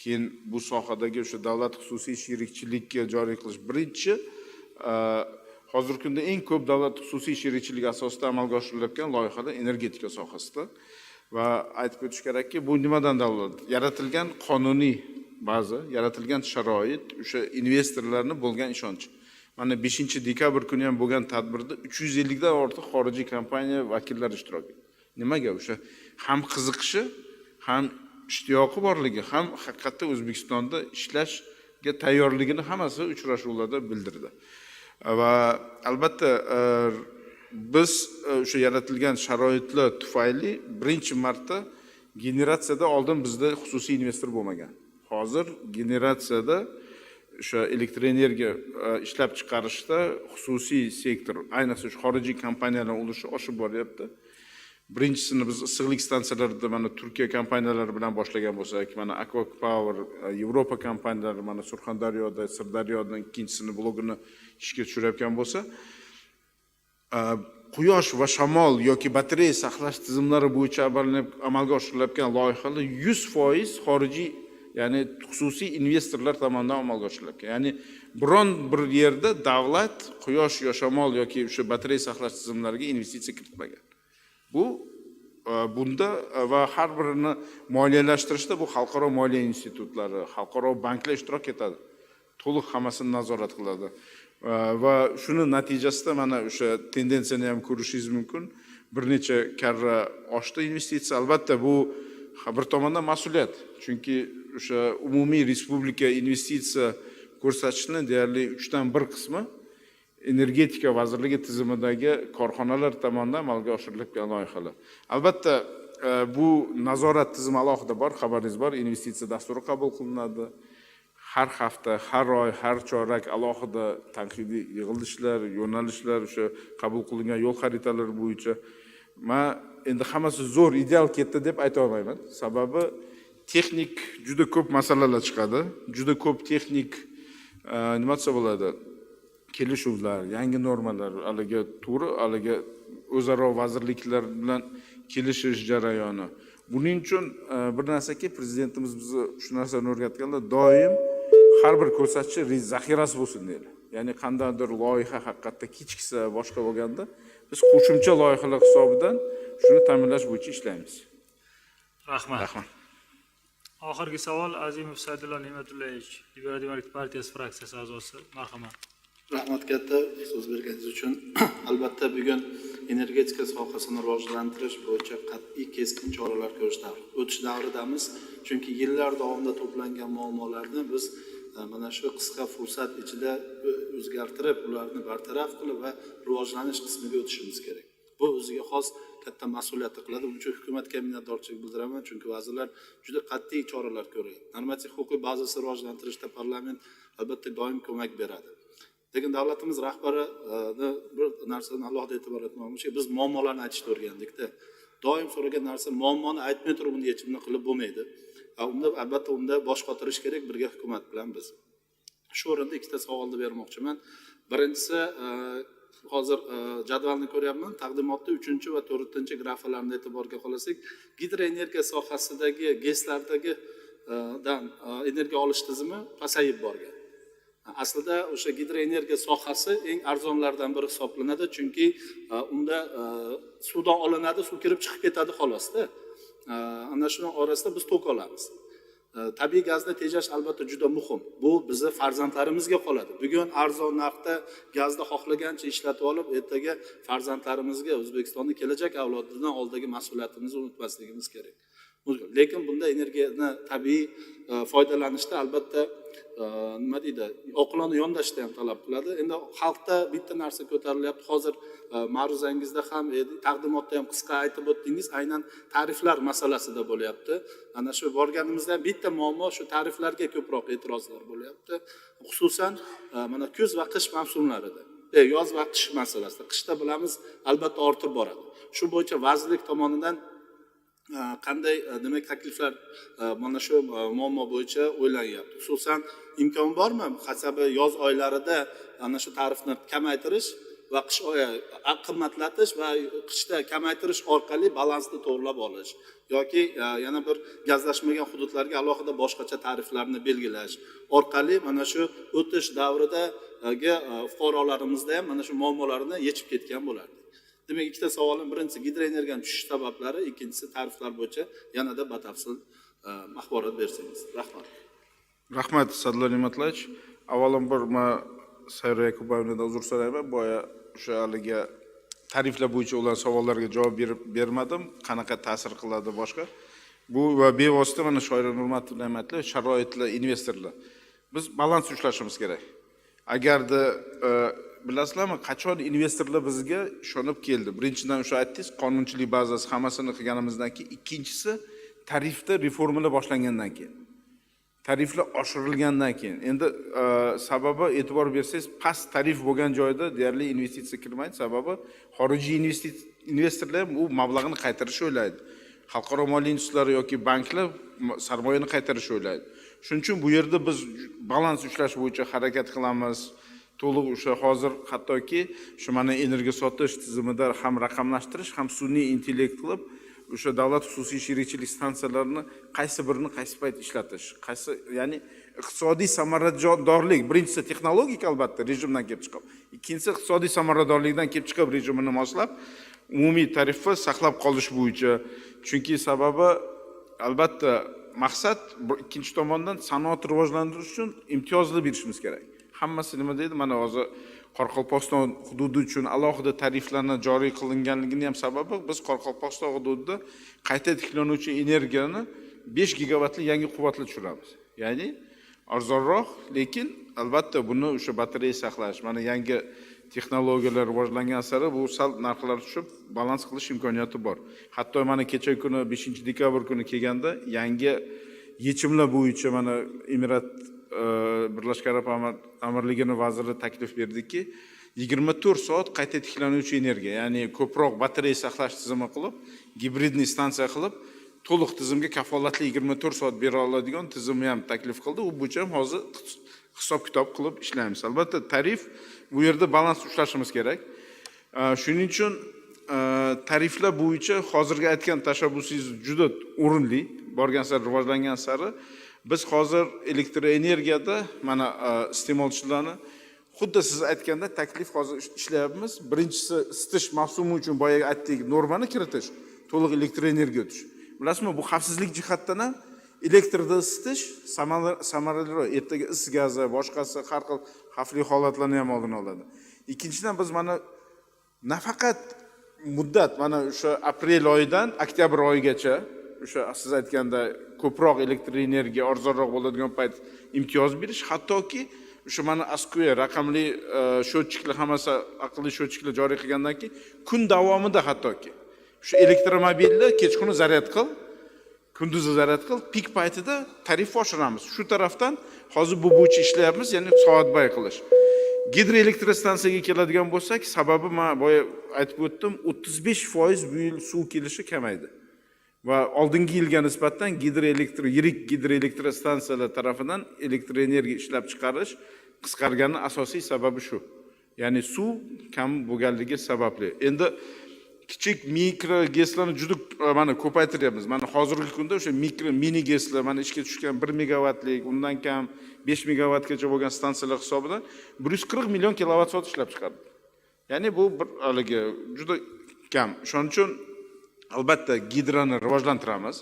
keyin bu sohadagi o'sha davlat xususiy sherikchilikka joriy qilish birinchi hozirgi kunda eng ko'p davlat xususiy sherikchilik asosida amalga oshirilayotgan loyihalar energetika sohasida va aytib o'tish kerakki, bu nimadan davlat yaratilgan qonuniy ba'zi yaratilgan sharoit, o'sha investorlarni bo'lgan ishonch. Mana 5-dekabr kuni ham bo'lgan tadbirda 350 dan ortiq xorijiy kompaniya vakillari ishtirok etdi. Nimaga? O'sha ham qiziqishi, ham ishtiyoqi borligi, ham haqiqatda O'zbekistonda ishlashga tayyorligini hammasi uchrashuvlarda bildirdi. Va albatta biz o'sha yaratilgan sharoitlar tufayli birinchi marta generatsiyada oldin bizda xususiy investor bo'lmagan. Hozir generatsiyada o'sha elektr energiya ishlab chiqarishda xususiy sektor, ayniqsa xorijiy kompaniyalar ulushi oshib boryapti. Birinchisini biz issiqlik stansiyalarida mana Turkiya kompaniyalari bilan boshlagan bo'lsak, mana Aqua Power, Yevropa kompaniyalari mana Surxondaryoda, Sirdaryoda ikkinchisini blogini ishga tushirayotgan bo'lsa, quyosh va shamol yoki batareya saqlash tizimlari bo'yicha amalga oshirilayotgan loyihalar 100% xorijiy, ya'ni xususiy investorlar tomonidan amalga oshirilyapti. Ya'ni biron bir yerda davlat quyosh yo shamol yoki o'sha batareya saqlash tizimlariga investitsiya kiritmagan. Bunda va har birini moliyalashtirishda bu xalqaro moliya institutlari, xalqaro banklar ishtirok etadi. To'liq hammasini nazorat qiladi. Va shuni natijasida mana o'sha tendensiyani ham ko'rishingiz mumkin. Bir necha karra oshdi investitsiya. Albatta bu bir tomondan mas'uliyat. Chunki o'sha umumiy respublika investitsiya ko'rsatishni deyarli 3 dan 1 qismi energetika vazirligi tizimidagi korxonalar tomonidan amalga oshirilayotgan loyihalar. Albatta bu nazorat tizimi alohida bor, xabaringiz bor, investitsiya dasturi qabul qilinadi. Har hafta, har oy, har chorak alohida tanqidiy yig'ilishlar, yo'nalishlar, o'sha qabul qilingan yo'l xaritalari bo'yicha. Men endi hammasi zo'r, ideal ketdi deb ayta olmayman. Sababi texnik juda ko'p masalalar chiqadi. Juda ko'p texnik nima desa bo'ladi? Kelishuvlar, yangi normalar, haliga to'g'ri, haliga o'zaro vazirliklar bilan kelishish jarayoni. Buning uchun bir narsaki prezidentimiz bizni shu narsani o'rgatganlar, doim har bir ko'rsatkich zaxirasi bo'lsin deydi. Ya'ni qandaydir loyiha haqiqatda kechiksa, boshqa bo'lganda biz qo'shimcha loyihalar hisobidan shuni ta'minlash bo'yicha ishlaymiz. Rahmat. Oxirgi savol Azimov Saidullo Ne'matullayevich, Liberal demokratik partiyasi fraksiyasi a'zosi. Marhamat. Rahmat katta so'z berganingiz uchun. Albatta bugun energetika sohasini rivojlantirish bo'yicha qat'iy keskin choralar ko'rishda o'tish davridamiz. Chunki yillar davomida to'plangan muammolarni biz mana shu qisqa fursat ichida o'zgartirib, ularni bartaraf qilib va rivojlanish qismiga o'tishimiz kerak. Bu o'ziga xos katta mas'uliyatni qiladi. Buning uchun hukumatga minnatdorchilik bildiraman, chunki vazirlar juda qat'iy choralar ko'ryapti. Normativ huquqiy bazasini rivojlantirishda parlament albatta doim ko'mak beradi. Lekin davlatimiz rahbarini bir narsani alohida e'tibor etmoqchi, biz muammolarni aytishni o'rgandikda. Doim so'ragan narsa muammoni aytmay turib uni yechimni qilib bo'lmaydi. Albatta unda bosh qotirish kerak birga hukumat bilan biz. Shu o'rinda ikkita savolni bermoqchiman. Birinchisi, hozir jadvalni ko'ryapman. Taqdimotda 3 va 4 grafalarni e'tiborga olasak, gidroenergiya sohasidagi GESlardagi dan energiya olish tizimi pasayib borgan. Aslida o'sha gidroenergiya sohasi eng arzonlardan biri hisoblanadi, chunki unda suvdan olinadi, suv kirib chiqib ketadi xolosda. Ana shuning orasida biz tok olamiz. Tabiiy gazni tejash albatta juda muhim. Bu bizni farzandlarimizga qoladi. Bugun arzon narxda gazni xohlagancha ishlatib olib, ertaga farzandlarimizga, O'zbekistonning kelajak avlodidan oldagi mas'uliyatimizni unutmasligimiz kerak. Lekin bunda energiyani tabiiy foydalanishda albatta nima deydi, oqilona yondashishni ham talab qiladi. Endi xalqda bitta narsa ko'tarilyapti. Hozir ma'ruzangizda ham taqdimotda ham qisqa aytib o'tdingiz, aynan tariflar masalasida bo'lyapti. Ana shu borganimizda bitta muammo shu tariflarga ko'proq e'tirozlar bo'lyapti. Xususan mana kuz va qish mavsumlarida. Yoz va qish masalasida. Qishda bilamiz albatta ortib boradi. Shu bo'yicha vazirlik tomonidan qanday demak takliflar mana shu muammo bo'yicha o'ylanyapti. Xususan imkon bormi hasabi yoz oylarida ana shu tarifni kamaytirish va qish oyi qimmatlatish va qishda kamaytirish orqali balansni to'g'rilab olish yoki yana bir gazlashmagan hududlarga alohida boshqacha tariflarni belgilash orqali mana shu o'tish davridagi fuqarolarimizda ham mana shu muammolarni yechib ketgan bo'lardi. Demak, ikkita savolim, birinchisi gidroenergiyaning tushish sabablari, ikkinchisi tariflar bo'yicha yanada batafsil axborot bersangiz. Rahmat. Rahmat Sadlo Ne'matullayevich. Avvalambor men Sayra Yakubovnadan uzr so'rayman. Boya o'sha haligi tariflar bo'yicha ular savollarga javob bermadim. Qanaqa ta'sir qiladi boshqa? Bu va bevosita mana Shoira Nurmatov Ne'matullayeva sharoitli investorlar. Biz balans ushlashimiz kerak. Agarda bilasizlarmi, qachon investorlar bizga ishonib keldi? Birinchidan o'sha aytdingiz, qonunchilik bazasi hammasini qilganimizdan keyin, ikkinchisi tarifda reformalar boshlangandan keyin. Tariflar oshirilgandan keyin. Endi sababi e'tibor bersangiz, past tarif bo'lgan joyda deyarli investitsiya kirmaydi. Sababi xorijiy investorlar bu mablag'ini qaytarishni o'ylaydi. Xalqaro moliya institutlari yoki banklar sarmoyani qaytarishni o'ylaydi. Shuning uchun bu yerda biz balans ushlash bo'yicha harakat qilamiz. To'liq o'sha hozir hattoki shu mana energiya sotish tizimida ham raqamlashtirish, ham sun'iy intellekt qilib o'sha davlat xususiy sherikchilik stansiyalarini qaysi birini qaysi payt ishlatish, qaysi, ya'ni iqtisodiy samaradorlik, birinchisi texnologik albatta rejimdan kelib chiqib, ikkinchisi iqtisodiy samaradorlikdan kelib chiqib rejimini moslab umumiy tarifni saqlab qolish bo'yicha. Chunki sababi albatta maqsad ikkinchi tomondan sanoat rivojlantirish uchun imtiyozli berishimiz kerak. Hammasi nima deydi? Mana hozir Qoraqalpog'iston hududi uchun alohida tariflarni joriy qilinganligini ham sababi biz Qoraqalpog'iston hududida qayta tiklanuvchi energiyani 5 gigavatli yangi quvvatli tushiramiz. Ya'ni arzonroq, lekin albatta buni o'sha batareya saqlash, mana yangi texnologiyalar rivojlangan sari bu sal narxlar tushib, balans qilish imkoniyati bor. Hatto mana kecha kuni 5-dekabr kuni kelganda yangi yechimlar bo'yicha mana Emirat Birlashgan Arab Amirligining vaziri taklif berdiki, 24 soat qayta tiklanuvchi energiya, ya'ni ko'proq batareya saqlash tizimi qilib, gibridniy stansiya qilib, to'liq tizimga kafolatli 24 soat bera oladigan tizimni ham taklif qildi. U bo'yicha ham hozir hisob-kitob qilib ishlaymiz. Albatta tarif bu yerda balans ushlashimiz kerak. Shuning uchun tariflar bo'yicha hozirgi aytgan tashabbusingiz juda o'rinli, borgan sari rivojlangan sari biz hozir elektr energiyada mana iste'molchilarni xuddi siz aytganda taklif hozir ishlayapmiz. Birinchisi isitish mavsumi uchun boyaga aytdik, normani kiritish, to'liq elektr energiya o'tish. Bilasizmi, bu xavfsizlik jihatdan ham elektrda isitish samaraliroq, ertaga is gazi, boshqasi har xil xavfli holatlarni ham oldini oladi. Ikkinchidan biz mana nafaqat muddat mana o'sha aprel oyidan oktyabr oyigacha o'sha siz aytganda ko'proq elektr energiya arzonroq bo'ladigan payt imtiyoz berish, hattoki o'sha mana Askuya raqamli счетчикlar hammasi aqlli счетчикlar joriy qilgandan keyin kun davomida hattoki o'sha elektromobilni kechqurun zaryad qil, kunduzi zaryad qil, pik paytida tarif oshiramiz. Shu tarafdan hozir bu bo'yicha ishlayapmiz, ya'ni soatbay qilish. Gidroelektrostansiyaga keladigan bo'lsak, sababi men boya aytib o'tdim, 35% bu yil suv kelishi kamaydi. Va oldingi yilga nisbatan yirik gidroelektrostansiyalar tarafidan elektr energiya ishlab chiqarish qisqargani asosiy sababi shu. Ya'ni suv kam bo'lganligi sababli. Endi kichik mikro GESlarni juda mana ko'paytiryapmiz. Mana hozirgi kunda o'sha mini GESlar mana ishga tushgan 1 megavatlik, undan kam 5 megavatgacha bo'lgan stansiyalar hisobidan 140 million kilovat soat ishlab chiqardi. Ya'ni bu bir haligi juda kam. Shuning uchun albatta gidroni rivojlantiramiz,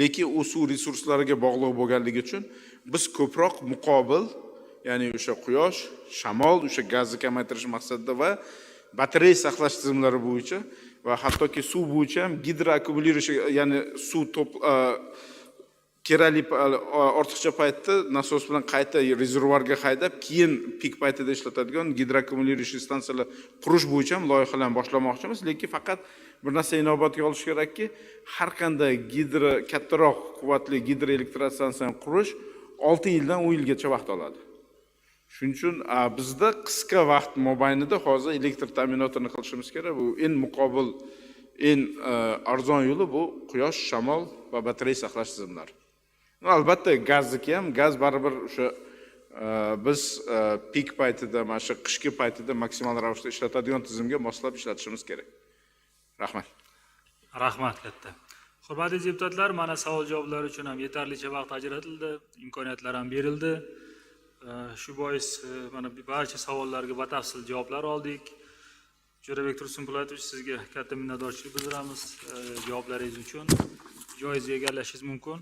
lekin u suv resurslariga bog'liq bo'lganligi uchun biz ko'proq muqobil, ya'ni o'sha quyosh, shamol, o'sha gazni kamaytirish maqsadida va batareya saqlash tizimlari bo'yicha va hattoki suv bo'yicha ham gidroakkumulyatsiya, ya'ni suv kerakli ortiqcha paytda nasos bilan qayta rezervuarga haydab, keyin pik paytida ishlatadigan gidroakkumulyatsiya stansiyalar qurish bo'yicha ham loyihalarni boshlamoqchimiz, lekin faqat bir narsa inobatga olish kerakki, har qanday kattaroq quvvatli gidroelektrostansiyani qurish 6 yildan 10 yilgacha vaqt oladi. Shuning uchun bizda qisqa vaqt mobaynida hozir elektr ta'minotini qilishimiz kerak. Bu eng muqobil, eng arzon yo'li bu quyosh, shamol va batareya saqlash tizimlari. Albatta gazniki ham, gaz baribir o'sha biz pik paytida, mana shu qishki paytida maksimal ravishda ishlatadigan tizimga moslab ishlatishimiz kerak. Rahmat. Rahmat katta. Hurmatli deputatlar, mana savol-javoblar uchun ham yetarlicha vaqt ajratildi, imkoniyatlar ham berildi. Shu bois mana barcha savollarga batafsil javoblar oldik. Jo'rabek Tursunpo'latovich, sizga katta minnatdorchilik bildiramiz. Javoblaringiz uchun joyiz egallashingiz mumkin.